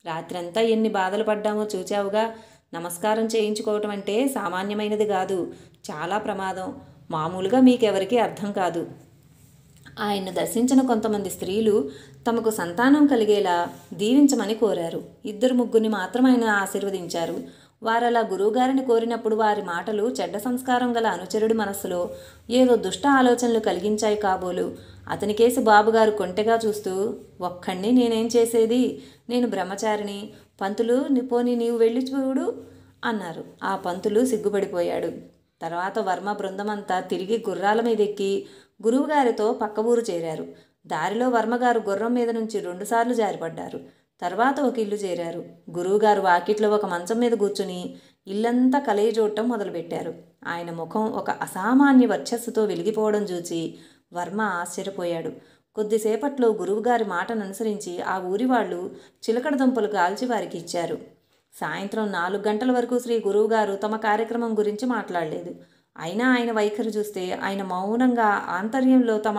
రాత్రంతా ఎన్ని బాధలు పడ్డామో చూచావుగా. నమస్కారం చేయించుకోవటం అంటే సామాన్యమైనది కాదు, చాలా ప్రమాదం. మామూలుగా మీకెవరికీ అర్థం కాదు. ఆయన్ను దర్శించిన కొంతమంది స్త్రీలు తమకు సంతానం కలిగేలా దీవించమని కోరారు. 2-3 మాత్రం ఆయన ఆశీర్వదించారు. వారలా గురువుగారిని కోరినప్పుడు వారి మాటలు చెడ్డ సంస్కారం గల అనుచరుడి మనస్సులో ఏదో దుష్ట ఆలోచనలు కలిగించాయి కాబోలు. అతనికేసి బాబుగారు కొంటెగా చూస్తూ, ఒక్కణ్ణి నేనేం చేసేది, నేను బ్రహ్మచారిని. పంతులు, పోనీ నీవు వెళ్ళి చూడు అన్నారు. ఆ పంతులు సిగ్గుపడిపోయాడు. తర్వాత వర్మ బృందమంతా తిరిగి గుర్రాల మీదెక్కి గురువుగారితో పక్క ఊరు చేరారు. దారిలో వర్మగారు గుర్రం మీద నుంచి 2 సార్లు జారిపడ్డారు. తర్వాత ఒక ఇల్లు చేరారు. గురువుగారు వాకిట్లో ఒక మంచం మీద కూర్చుని ఇల్లంతా కలయి చూడటం మొదలుపెట్టారు. ఆయన ముఖం ఒక అసామాన్య వర్చస్సుతో వెలిగిపోవడం చూచి వర్మ ఆశ్చర్యపోయాడు. కొద్దిసేపట్లో గురువుగారి మాటను అనుసరించి ఆ ఊరి వాళ్ళు చిలకడ దుంపలు కాల్చి వారికి ఇచ్చారు. సాయంత్రం 4 గంటల వరకు శ్రీ గురువుగారు తమ కార్యక్రమం గురించి మాట్లాడలేదు. అయినా ఆయన వైఖరి చూస్తే ఆయన మౌనంగా ఆంతర్యంలో తమ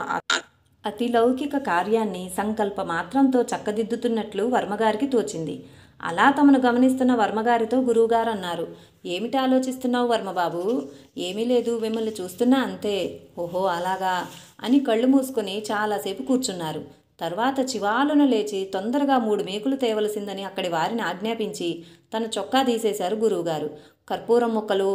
అతిలౌకిక కార్యాన్ని సంకల్ప మాత్రంతో చక్కదిద్దుతున్నట్లు వర్మగారికి తోచింది. అలా తమను గమనిస్తున్న వర్మగారితో గురువుగారు అన్నారు, ఏమిటి ఆలోచిస్తున్నావు వర్మబాబు? ఏమీ లేదు, మిమ్మల్ని చూస్తున్నా అంతే. ఓహో అలాగా అని కళ్ళు మూసుకొని చాలాసేపు కూర్చున్నారు. తర్వాత చివాలున లేచి తొందరగా 3 మేకులు తేవలసిందని అక్కడి వారిని ఆజ్ఞాపించి తన చొక్కా తీసేశారు గురువుగారు. కర్పూరం ముక్కలు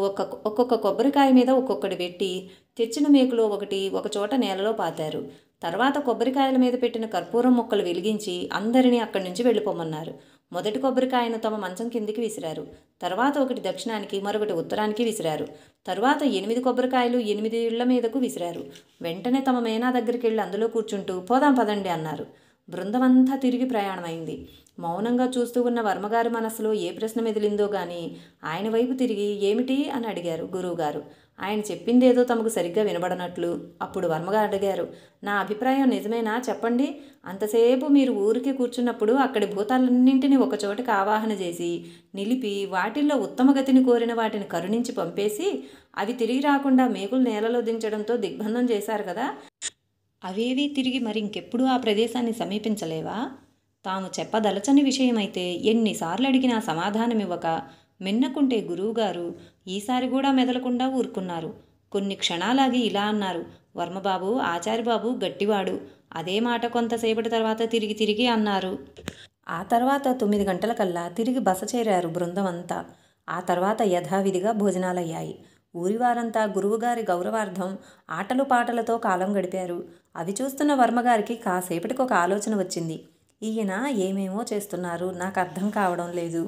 ఒక్కొక్క కొబ్బరికాయ మీద ఒక్కొక్కటి పెట్టి తెచ్చిన మేకులో ఒకటి ఒకచోట నేలలో పాతారు. తర్వాత కొబ్బరికాయల మీద పెట్టిన కర్పూరం ముక్కలు వెలిగించి అందరినీ అక్కడి నుంచి వెళ్ళిపోమన్నారు. మొదటి కొబ్బరికాయను తమ మంచం కిందికి విసిరారు. తర్వాత ఒకటి దక్షిణానికి, మరొకటి ఉత్తరానికి విసిరారు. తరువాత 8 కొబ్బరికాయలు 8 ఇళ్ల మీదకు విసిరారు. వెంటనే తమ మేనా దగ్గరికి వెళ్ళి అందులో కూర్చుంటూ పోదాం పదండి అన్నారు. బృందమంతా తిరిగి ప్రయాణమైంది. మౌనంగా చూస్తూ ఉన్న వర్మగారి మనసులో ఏ ప్రశ్న మెదిలిందో గాని ఆయన వైపు తిరిగి ఏమిటి అని అడిగారు గురువుగారు. ఆయన చెప్పిందేదో తమకు సరిగ్గా వినబడనట్లు. అప్పుడు వర్మగారు అడిగారు, నా అభిప్రాయం నిజమేనా చెప్పండి. అంతసేపు మీరు ఊరికి కూర్చున్నప్పుడు అక్కడి భూతాలన్నింటినీ ఒకచోటికి ఆవాహన చేసి నిలిపి వాటిల్లో ఉత్తమ గతిని కోరిన వాటిని కరుణించి పంపేసి అవి తిరిగి రాకుండా మేకులు నేలలో దించడంతో దిగ్బంధం చేశారు కదా. అవేవీ తిరిగి మరింకెప్పుడూ ఆ ప్రదేశాన్ని సమీపించలేవా? తాము చెప్పదలచని విషయమైతే ఎన్నిసార్లు అడిగినా సమాధానమివ్వక మిన్నకుంటే గురువుగారు ఈసారి కూడా మెదలకుండా ఊరుకున్నారు. కొన్ని క్షణాలాగి ఇలా అన్నారు, వర్మబాబు, ఆచార్యబాబు గట్టివాడు. అదే మాట కొంతసేపటి తర్వాత తిరిగి అన్నారు. ఆ తర్వాత 9 గంటలకల్లా తిరిగి బస చేరారు బృందమంతా. ఆ తర్వాత యథావిధిగా భోజనాలయ్యాయి. ఊరివారంతా గురువుగారి గౌరవార్థం ఆటలు పాటలతో కాలం గడిపారు. అవి చూస్తున్న వర్మగారికి కాసేపటికి ఒక ఆలోచన వచ్చింది. ఈయన ఏమేమో చేస్తున్నారు, నాకు అర్థం కావడం లేదు,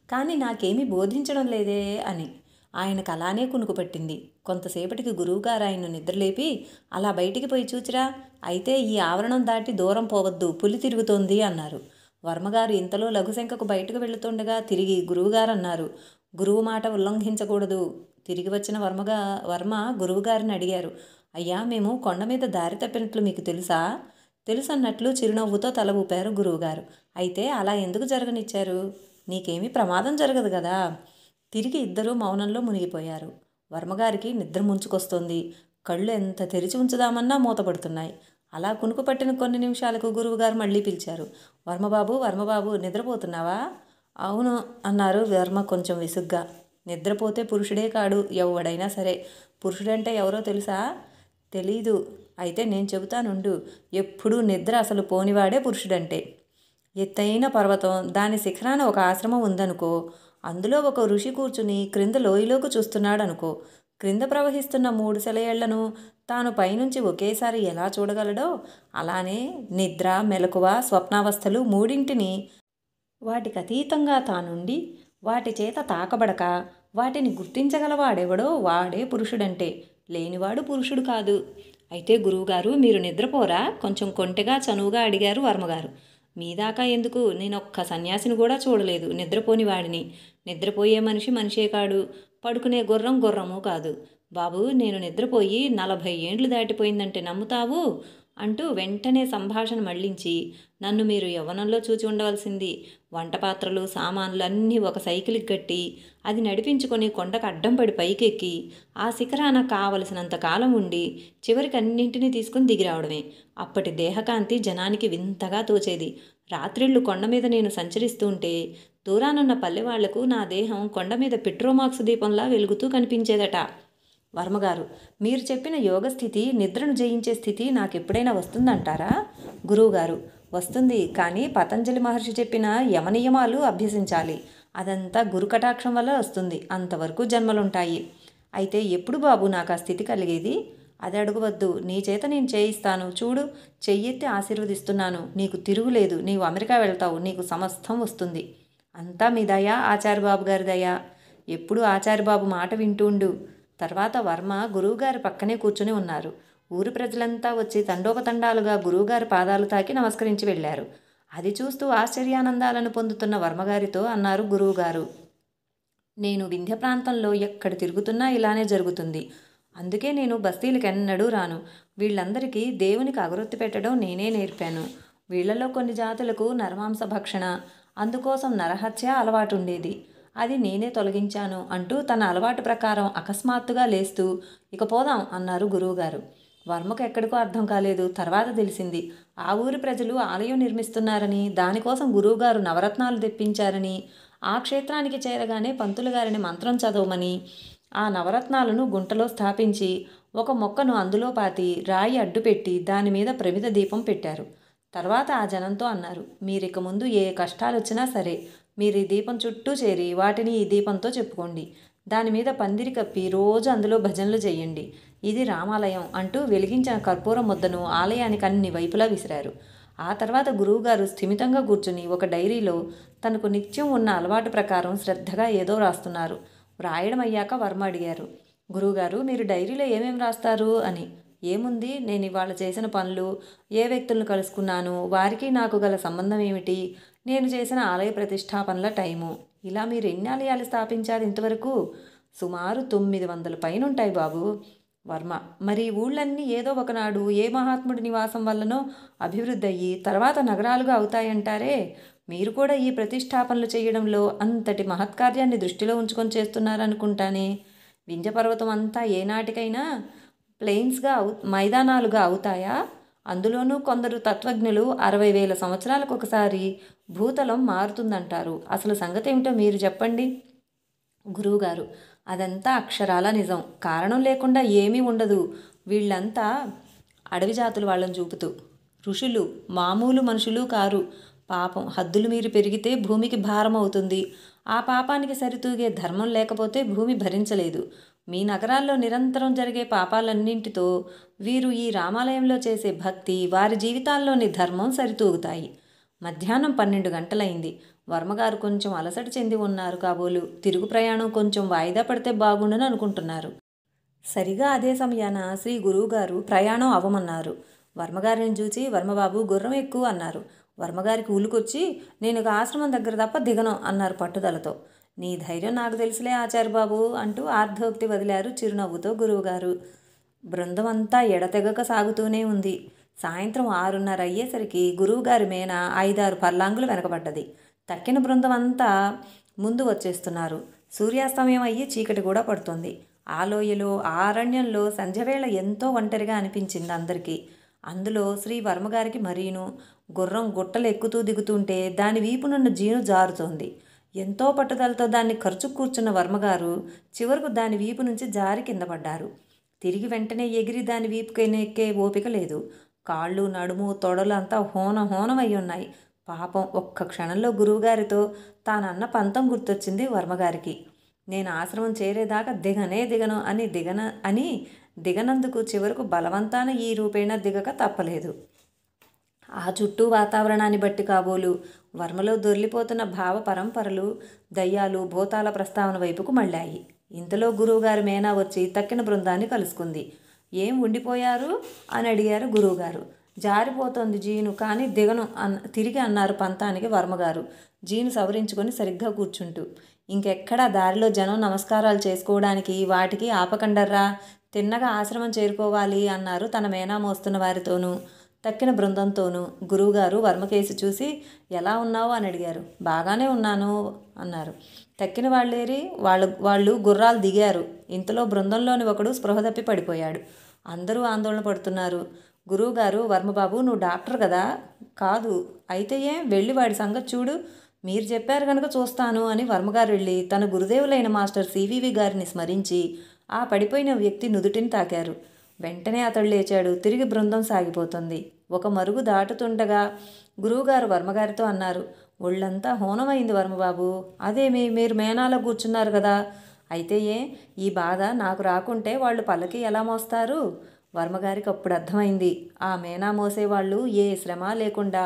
కానీ నాకేమీ బోధించడం లేదే అని ఆయనకు అలానే కునుకు పట్టింది. కొంతసేపటికి గురువుగారు ఆయన్ను నిద్రలేపి, అలా బయటికి పోయి చూచిరా, అయితే ఈ ఆవరణం దాటి దూరం పోవద్దు, పులి తిరుగుతోంది అన్నారు. వర్మగారు ఇంతలో లఘుశంకకు బయటకు వెళుతుండగా తిరిగి గురువుగారు అన్నారు, గురువు మాట ఉల్లంఘించకూడదు. తిరిగి వచ్చిన వర్మ గురువుగారిని అడిగారు, అయ్యా, మేము కొండ మీద దారి తప్పినట్లు మీకు తెలుసా? తెలుసన్నట్లు చిరునవ్వుతో తల ఊపారు గురువుగారు. అయితే అలా ఎందుకు జరగనిచ్చారు? నీకేమీ ప్రమాదం జరగదు కదా. తిరిగి ఇద్దరూ మౌనంలో మునిగిపోయారు. వర్మగారికి నిద్ర ముంచుకొస్తోంది. కళ్ళు ఎంత తెరిచి ఉంచుదామన్నా మూతపడుతున్నాయి. అలా కునుకు పట్టిన కొన్ని నిమిషాలకు గురువుగారు మళ్ళీ పిలిచారు, వర్మబాబు నిద్రపోతున్నావా? అవును అన్నారు వర్మ కొంచెం విసుగ్గా. నిద్రపోతే పురుషుడే కాడు, ఎవడైనా సరే. పురుషుడంటే ఎవరో తెలుసా? తెలీదు. అయితే నేను చెబుతానుండు. ఎప్పుడూ నిద్ర అసలు పోనివాడే పురుషుడంటే. ఎత్తైన పర్వతం, దాని శిఖరాన ఒక ఆశ్రమం ఉందనుకో. అందులో ఒక ఋషి కూర్చుని క్రింద లోయలోకి చూస్తున్నాడనుకో. క్రింద ప్రవహిస్తున్న 3 సెలయేళ్లను తాను పైనుంచి ఒకేసారి ఎలా చూడగలడో, అలానే నిద్ర, మెలకువ, స్వప్నావస్థలు మూడింటిని వాటికి అతీతంగా తానుండి వాటి చేత తాకబడక వాటిని గుర్తించగలవాడెవడో వాడే పురుషుడంటే. లేనివాడు పురుషుడు కాదు. అయితే గురువుగారు, మీరు నిద్రపోరా? కొంచెం కొంటెగా చనువుగా అడిగారు వర్మగారు. మీదాకా ఎందుకు? నేనొక్క సన్యాసిని కూడా చూడలేదు నిద్రపోని వాడిని. నిద్రపోయే మనిషి మనిషే కాడు, పడుకునే గుర్రం గుర్రము కాదు. బాబు, నేను నిద్రపోయి 40 ఏండ్లు దాటిపోయిందంటే నమ్ముతావు? అంటూ వెంటనే సంభాషణ మళ్లించి, నన్ను మీరు యవ్వనంలో చూచి ఉండవలసింది. వంట పాత్రలు, సామాన్లు అన్నీ ఒక సైకిల్కి కట్టి అది నడిపించుకొని కొండకు అడ్డం పడి పైకెక్కి ఆ శిఖరాన కావలసినంత కాలం ఉండి చివరికి అన్నింటినీ తీసుకుని దిగిరావడమే. అప్పటి దేహకాంతి జనానికి వింతగా తోచేది. రాత్రిళ్ళు కొండ మీద నేను సంచరిస్తుంటే దూరానున్న పల్లెవాళ్లకు నా దేహం కొండ మీద పెట్రోమాక్స్ దీపంలా వెలుగుతూ కనిపించేదట. వర్మగారు, మీరు చెప్పిన యోగస్థితి, నిద్రను జయించే స్థితి నాకెప్పుడైనా వస్తుందంటారా? గురువుగారు, వస్తుంది. కానీ పతంజలి మహర్షి చెప్పిన యమనియమాలు అభ్యసించాలి. అదంతా గురుకటాక్షం వల్ల వస్తుంది. అంతవరకు జన్మలుంటాయి. అయితే ఎప్పుడు బాబు నాకు ఆ స్థితి కలిగేది? అది అడగవద్దు. నీ చేత నేను చేయిస్తాను. చూడు, చెయ్యెత్తి ఆశీర్వదిస్తున్నాను. నీకు తిరుగులేదు. నీవు అమెరికా వెళ్తావు. నీకు సమస్తం వస్తుంది. అంతా మీ దయ, ఆచార్యబాబు గారి దయ. ఎప్పుడు ఆచార్యబాబు మాట వింటుండు. తర్వాత వర్మ గురువుగారి పక్కనే కూర్చుని ఉన్నారు. ఊరి ప్రజలంతా వచ్చి తండోపతండాలుగా గురువుగారి పాదాలు తాకి నమస్కరించి వెళ్ళారు. అది చూస్తూ ఆశ్చర్యానందాలను పొందుతున్న వర్మగారితో అన్నారు గురువుగారు, నేను వింధ్య ప్రాంతంలో ఎక్కడ తిరుగుతున్నా ఇలానే జరుగుతుంది. అందుకే నేను బస్తీలకెన్నడూ రాను. వీళ్ళందరికీ దేవునికి అగరొత్తి పెట్టడం నేనే నేర్పాను. వీళ్లలో కొన్ని జాతులకు నరమాంస భక్షణ, అందుకోసం నరహత్య అలవాటు ఉండేది. అది నేనే తొలగించాను అంటూ తన అలవాటు ప్రకారం అకస్మాత్తుగా లేస్తూ, ఇక పోదాం అన్నారు గురువుగారు. వర్మకు ఎక్కడికో అర్థం కాలేదు. తర్వాత తెలిసింది. ఆ ఊరి ప్రజలు ఆలయం నిర్మిస్తున్నారని, దానికోసం గురువుగారు నవరత్నాలు తెప్పించారని, ఆ క్షేత్రానికి చేరగానే పంతులు గారిని మంత్రం చదవమని, ఆ నవరత్నాలను గుంటలో స్థాపించి ఒక మొక్కను అందులో పాతి రాయి అడ్డుపెట్టి దానిమీద ప్రమిద దీపం పెట్టారు. తర్వాత ఆ జనంతో అన్నారు, మీరిక ముందు ఏ కష్టాలొచ్చినా సరే మీరు ఈ దీపం చుట్టూ చేరి వాటిని ఈ దీపంతో చెప్పుకోండి. దానిమీద పందిరి కప్పి రోజు అందులో భజనలు చేయండి. ఇది రామాలయం అంటూ వెలిగించిన కర్పూరం ముద్దను ఆలయానికి అన్ని వైపులా విసిరారు. ఆ తర్వాత గురువుగారు స్థిమితంగా కూర్చుని ఒక డైరీలో తనకు నిత్యం ఉన్న అలవాటు ప్రకారం శ్రద్ధగా ఏదో రాస్తున్నారు. వ్రాయడం అయ్యాక వర్మ అడిగారు, గురువుగారు, మీరు డైరీలో ఏమేం రాస్తారు అని. ఏముంది, నేను ఇవాళ చేసిన పనులు, ఏ వ్యక్తులను కలుసుకున్నాను, వారికి నాకు గల సంబంధం ఏమిటి, నేను చేసిన ఆలయ ప్రతిష్టాపనల టైము. ఇలా మీరు ఎన్ని ఆలయాలు స్థాపించారు ఇంతవరకు? సుమారు 900 పైనుంటాయి బాబు. వర్మ, మరి ఊళ్ళన్నీ ఏదో ఒకనాడు ఏ మహాత్ముడి నివాసం వల్లనో అభివృద్ధి అయ్యి తర్వాత నగరాలుగా అవుతాయంటారే. మీరు కూడా ఈ ప్రతిష్టాపనలు చేయడంలో అంతటి మహత్కార్యాన్ని దృష్టిలో ఉంచుకొని చేస్తున్నారనుకుంటానే. వింధ్యపర్వతం అంతా ఏనాటికైనా ప్లెయిన్స్గా మైదానాలుగా అవుతాయా? అందులోనూ కొందరు తత్వజ్ఞులు 60,000 సంవత్సరాలకు ఒకసారి భూతలం మారుతుందంటారు. అసలు సంగతి ఏమిటో మీరు చెప్పండి. గురువుగారు, అదంతా అక్షరాల నిజం. కారణం లేకుండా ఏమీ ఉండదు. వీళ్ళంతా అడవి జాతులు వాళ్ళని చూపుతూ. ఋషులు మామూలు మనుషులు కారు. పాపం హద్దులు మీరి పెరిగితే భూమికి భారం అవుతుంది. ఆ పాపానికి సరితూగే ధర్మం లేకపోతే భూమి భరించలేదు. మీ నగరాల్లో నిరంతరం జరిగే పాపాలన్నింటితో వీరు ఈ రామాలయంలో చేసే భక్తి, వారి జీవితాల్లోని ధర్మం సరితూగుతాయి. మధ్యాహ్నం 12 గంటలైంది. వర్మగారు కొంచెం అలసట చెంది ఉన్నారు కాబోలు. తిరుగు ప్రయాణం కొంచెం వాయిదా పడితే బాగుండని అనుకుంటున్నారు. సరిగా అదే సమయాన శ్రీ గురువుగారు ప్రయాణం అవ్వమన్నారు. వర్మగారిని చూచి, వర్మబాబు గుర్రం ఎక్కువ అన్నారు. వర్మగారికి ఉలుకొచ్చి, నేను ఒక ఆశ్రమం దగ్గర తప్ప దిగను అన్నారు పట్టుదలతో. నీ ధైర్యం నాకు తెలుసులే ఆచార్యబాబు అంటూ ఆర్ధోక్తి వదిలారు చిరునవ్వుతో గురువుగారు. బృందం అంతా ఎడతెగక సాగుతూనే ఉంది. సాయంత్రం 6:30 అయ్యేసరికి గురువుగారి మేన 5-6 పర్లాంగులు వెనకబడ్డది. తక్కిన బృందం అంతా ముందు వచ్చేస్తున్నారు. సూర్యాస్తమయం అయ్యి చీకటి కూడా పడుతుంది. ఆ లోయలో, ఆ అరణ్యంలో సంధ్యవేళ ఎంతో ఒంటరిగా అనిపించింది అందరికీ. అందులో శ్రీ వర్మగారికి మరీను. గుర్రం గుట్టలు ఎక్కుతూ దిగుతుంటే దాని వీపునున్న జీను జారుతోంది. ఎంతో పట్టుదలతో దాన్ని ఖర్చు కూర్చున్న వర్మగారు చివరకు దాని వీపు నుంచి జారి కింద పడ్డారు. తిరిగి వెంటనే ఎగిరి దాని వీపుకెనెక్కే ఓపిక లేదు. కాళ్ళు, నడుము, తొడలు అంతా హోనం హోనం అయి ఉన్నాయి. పాపం ఒక్క క్షణంలో గురువుగారితో తానన్న పంతం గుర్తొచ్చింది వర్మగారికి. నేను ఆశ్రమం చేరేదాకా దిగను అని దిగనందుకు చివరకు బలవంతాన ఈ రూపేణ దిగక తప్పలేదు. ఆ చుట్టూ వాతావరణాన్ని బట్టి కాబోలు వర్మలో దొర్లిపోతున్న భావ పరంపరలు, దయ్యాలు, భూతాల ప్రస్తావన వైపుకు మళ్ళాయి. ఇంతలో గురువుగారు మేనా వచ్చి తక్కిన బృందాన్ని కలుసుకుంది. ఏం ఉండిపోయారు అని అడిగారు గురువుగారు. జారిపోతోంది జీను, కానీ దిగను తిరిగి అన్నారు పంతానికి వర్మగారు, జీను సవరించుకొని సరిగ్గా కూర్చుంటూ. ఇంకెక్కడా దారిలో జనం నమస్కారాలు చేసుకోవడానికి వాటికి ఆపకండర్రా, తిన్నగా ఆశ్రమం చేరుకోవాలి అన్నారు తన మేనా మోస్తున్న వారితోనూ తక్కిన బృందంతోనూ. గురువుగారు వర్మకేసి చూసి ఎలా ఉన్నావు అని అడిగారు. బాగానే ఉన్నాను అన్నారు. తక్కిన వాళ్ళేరి వాళ్ళు గుర్రాలు దిగారు. ఇంతలో బృందంలోని ఒకడు స్పృహ తప్పి పడిపోయాడు. అందరూ ఆందోళన పడుతున్నారు. గురువుగారు, వర్మబాబు నువ్వు డాక్టర్ కదా? కాదు. అయితే వెళ్ళి వాడి సంగతి చూడు, మీరు చెప్పారు కనుక చూస్తాను అని వర్మగారు వెళ్ళి తన గురుదేవులైన మాస్టర్ సివివి గారిని స్మరించి ఆ పడిపోయిన వ్యక్తి నుదుటిని తాకారు. వెంటనే అతడు లేచాడు. తిరిగి బృందం సాగిపోతుంది. ఒక మరుగు దాటుతుండగా గురువుగారు వర్మగారితో అన్నారు, ఒళ్ళంతా హోనమైంది వర్మబాబు. అదేమి, మీరు మేనాలో కూర్చున్నారు కదా? అయితే ఈ బాధ నాకు రాకుంటే వాళ్ళు పల్లకి ఎలా మోస్తారు? వర్మగారికి అప్పుడు అర్థమైంది. ఆ మేనా మోసేవాళ్ళు ఏ శ్రమ లేకుండా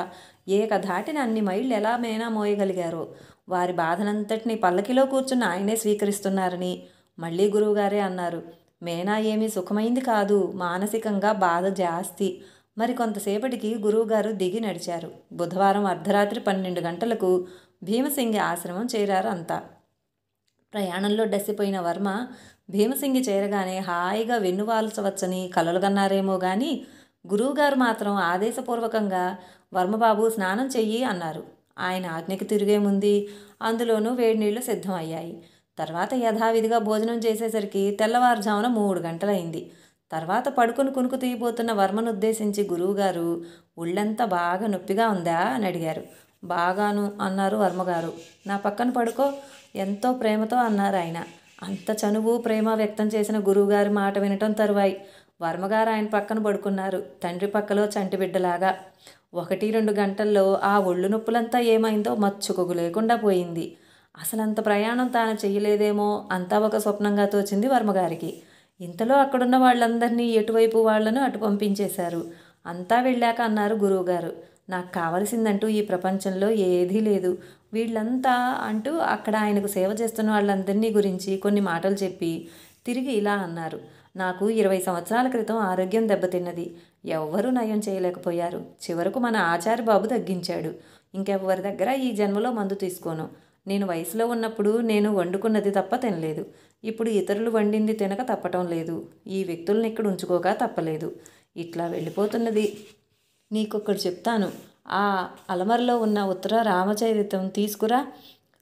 ఏకధాటిన అన్ని మైళ్ళు ఎలా మేనా మోయగలిగారో, వారి బాధనంతటినీ పల్లకిలో కూర్చున్న ఆయనే స్వీకరిస్తున్నారని. మళ్ళీ గురువుగారే అన్నారు, మేనా ఏమీ సుఖమైంది కాదు, మానసికంగా బాధ జాస్తి. మరి కొంతసేపటికి గురువుగారు దిగి నడిచారు. బుధవారం అర్ధరాత్రి 12 గంటలకు భీమసింగి ఆశ్రమం చేరారు అంతా. ప్రయాణంలో డసిపోయిన వర్మ భీమసింగి చేరగానే హాయిగా వెన్నువాల్చవచ్చని కలలుగన్నారేమో గాని గురువుగారు మాత్రం ఆదేశపూర్వకంగా వర్మబాబు స్నానం చెయ్యి అన్నారు. ఆయన ఆజ్ఞకి తిరిగేముంది. అందులోనూ వేడినీళ్లు సిద్ధమయ్యాయి. తర్వాత యథావిధిగా భోజనం చేసేసరికి తెల్లవారుజామున 3 గంటలైంది. తర్వాత పడుకుని కునుకు తీయబోతున్న వర్మను ఉద్దేశించి గురువుగారు, ఒళ్ళంతా బాగా నొప్పిగా ఉందా అని అడిగారు. బాగాను అన్నారు వర్మగారు. నా పక్కన పడుకో ఎంతో ప్రేమతో అన్నారు ఆయన. అంత చనువు, ప్రేమ వ్యక్తం చేసిన గురువుగారి మాట వినటం తరువాయి. వర్మగారు ఆయన పక్కన పడుకున్నారు, తండ్రి పక్కలో చంటిబిడ్డలాగా. 1-2 గంటల్లో ఆ ఒళ్ళు నొప్పులంతా ఏమైందో మచ్చుకొగు లేకుండా పోయింది. అసలంత ప్రయాణం తాను చెయ్యలేదేమో, అంతా ఒక స్వప్నంగా తోచింది వర్మగారికి. ఇంతలో అక్కడున్న వాళ్ళందరినీ ఎటువైపు వాళ్లను అటు పంపించేశారు. అంతా వెళ్ళాక అన్నారు గురువుగారు, నాకు కావలసిందంటూ ఈ ప్రపంచంలో ఏదీ లేదు. వీళ్ళంతా అంటూ అక్కడ ఆయనకు సేవ చేస్తున్న వాళ్ళందరినీ గురించి కొన్ని మాటలు చెప్పి తిరిగి ఇలా అన్నారు, నాకు 20 సంవత్సరాల క్రితం ఆరోగ్యం దెబ్బతిన్నది. ఎవ్వరూ నయం చేయలేకపోయారు. చివరకు మన ఆచార్య బాబు తగ్గించాడు. ఇంకెవ్వరి దగ్గర ఈ జన్మలో మందు తీసుకోను. నేను వయసులో ఉన్నప్పుడు నేను వండుకున్నది తప్ప తినలేదు. ఇప్పుడు ఇతరులు వండింది తినక తప్పటం లేదు. ఈ వ్యక్తుల్ని ఇక్కడ ఉంచుకోక తప్పలేదు. ఇట్లా వెళ్ళిపోతున్నది. నీకొక్కడు చెప్తాను. ఆ అలమరలో ఉన్న ఉత్తర రామచరితం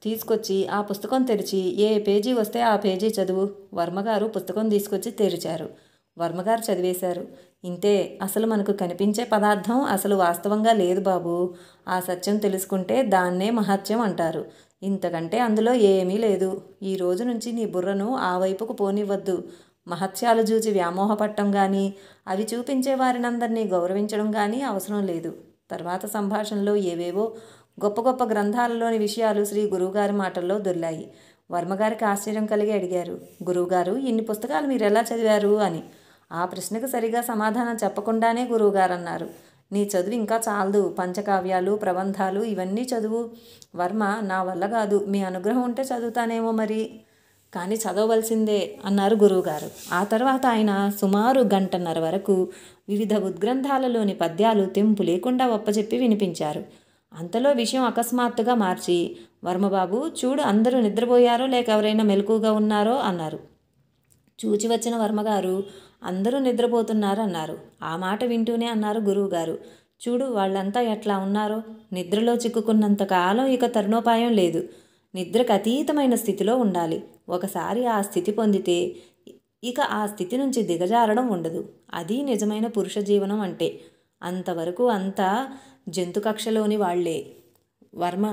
తీసుకొచ్చి ఆ పుస్తకం తెరిచి ఏ పేజీ వస్తే ఆ పేజీ చదువు. వర్మగారు పుస్తకం తీసుకొచ్చి తెరిచారు. వర్మగారు చదివేశారు. ఇంతే, అసలు మనకు కనిపించే పదార్థం అసలు వాస్తవంగా లేదు బాబు. ఆ సత్యం తెలుసుకుంటే దాన్నే మహత్యం అంటారు. ఇంతకంటే అందులో ఏమీ లేదు. ఈ రోజు నుంచి నీ బుర్రను ఆ వైపుకు పోనివ్వద్దు. మహత్యాలు చూచి వ్యామోహపట్టం కానీ, అవి చూపించే వారినందరినీ గౌరవించడం కానీ అవసరం లేదు. తర్వాత సంభాషణలో ఏవేవో గొప్ప గొప్ప గ్రంథాలలోని విషయాలు శ్రీ గురువుగారి మాటల్లో దొర్లాయి. వర్మగారికి ఆశ్చర్యం కలిగి అడిగారు, గురువుగారు, ఇన్ని పుస్తకాలు మీరు ఎలా చదివారు అని. ఆ ప్రశ్నకు సరిగా సమాధానం చెప్పకుండానే గురువుగారు అన్నారు, నీ చదువు ఇంకా చాలదు. పంచకావ్యాలు, ప్రబంధాలు ఇవన్నీ చదువు. వర్మ, నా వల్ల కాదు. మీ అనుగ్రహం ఉంటే చదువుతానేమో మరి, కానీ చదవవలసిందే అన్నారు గురువుగారు. ఆ తర్వాత ఆయన సుమారు 1.5 గంటల వరకు వివిధ ఉద్గ్రంథాలలోని పద్యాలు తెంపు లేకుండా ఒప్పచెప్పి వినిపించారు. అంతలో విషయం అకస్మాత్తుగా మార్చి, వర్మబాబు చూడు, అందరూ నిద్రపోయారో లేక ఎవరైనా మెలకుగా ఉన్నారో అన్నారు. చూచి వచ్చిన వర్మగారు, అందరూ నిద్రపోతున్నారు అన్నారు. ఆ మాట వింటూనే అన్నారు గురువుగారు, చూడు వాళ్ళంతా ఎట్లా ఉన్నారో. నిద్రలో చిక్కుకున్నంతకాలం ఇక తరుణోపాయం లేదు. నిద్రకు అతీతమైన స్థితిలో ఉండాలి. ఒకసారి ఆ స్థితి పొందితే ఇక ఆ స్థితి నుంచి దిగజారడం ఉండదు. అది నిజమైన పురుష జీవనం అంటే. అంతవరకు అంతా జంతు కక్షలోని వాళ్లే. వర్మ,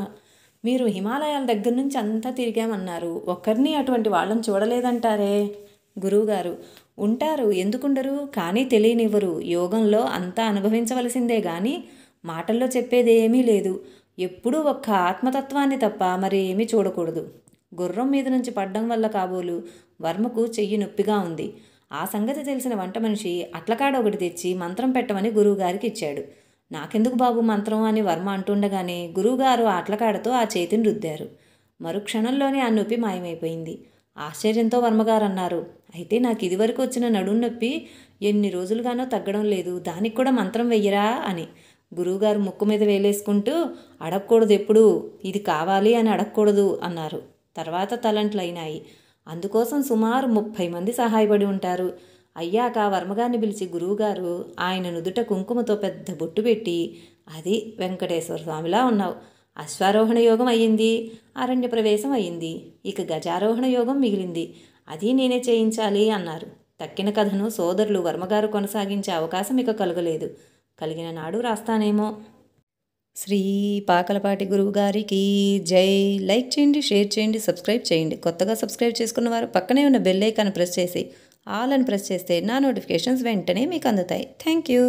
మీరు హిమాలయాల దగ్గర నుంచి అంతా తిరిగామన్నారు. ఒక్కరిని అటువంటి వాళ్ళని చూడలేదంటారే? గురువుగారు, ఉంటారు, ఎందుకుండరు, కానీ తెలియనివ్వరు. యోగంలో అంతా అనుభవించవలసిందే గాని మాటల్లో చెప్పేదేమీ లేదు. ఎప్పుడూ ఒక్క ఆత్మతత్వాన్ని తప్ప మరేమీ చూడకూడదు. గుర్రం మీద నుంచి పడ్డం వల్ల కాబోలు వర్మకు చెయ్యి నొప్పిగా ఉంది. ఆ సంగతి తెలిసిన వంట మనిషి అట్లకాడ ఒకటి తెచ్చి మంత్రం పెట్టమని గురువుగారికి ఇచ్చాడు. నాకెందుకు బాబు మంత్రం అని వర్మ అంటుండగానే గురువుగారు అట్లకాడతో ఆ చేతిని రుద్దారు. మరుక్షణంలోనే ఆ నొప్పి మాయమైపోయింది. ఆశ్చర్యంతో వర్మగారు అన్నారు, అయితే నాకు ఇదివరకు వచ్చిన నడుం నొప్పి ఎన్ని రోజులుగానో తగ్గడం లేదు, దానికి కూడా మంత్రం వెయ్యరా అని. గురువుగారు ముక్కు మీద వేలేసుకుంటూ, అడగకూడదు, ఎప్పుడు ఇది కావాలి అని అడగకూడదు అన్నారు. తర్వాత తలంట్లయినాయి. అందుకోసం సుమారు 30 మంది సహాయపడి ఉంటారు. అయ్యాక వర్మగారిని పిలిచి గురువుగారు ఆయన నుదుట కుంకుమతో పెద్ద బొట్టు పెట్టి, అది వెంకటేశ్వర స్వామిలా ఉన్నావు, అశ్వారోహణ యోగం అయ్యింది, అరణ్య ప్రవేశం అయ్యింది, ఇక గజారోహణ యోగం మిగిలింది, అది నేనే చేయించాలి అన్నారు. తక్కిన కథను సోదరులు వర్మగారు కొనసాగించే అవకాశం ఇక కలగలేదు. కలిగిన నాడు రాస్తానేమో. శ్రీ పాకలపాటి గురువుగారికి జై. లైక్ చేయండి, షేర్ చేయండి, సబ్స్క్రైబ్ చేయండి. కొత్తగా సబ్స్క్రైబ్ చేసుకున్న వారు పక్కనే ఉన్న బెల్ ఐకాన్ ప్రెస్ చేసి ఆల్ అని ప్రెస్ చేస్తే నా నోటిఫికేషన్స్ వెంటనే మీకు అందుతాయి. Thank you.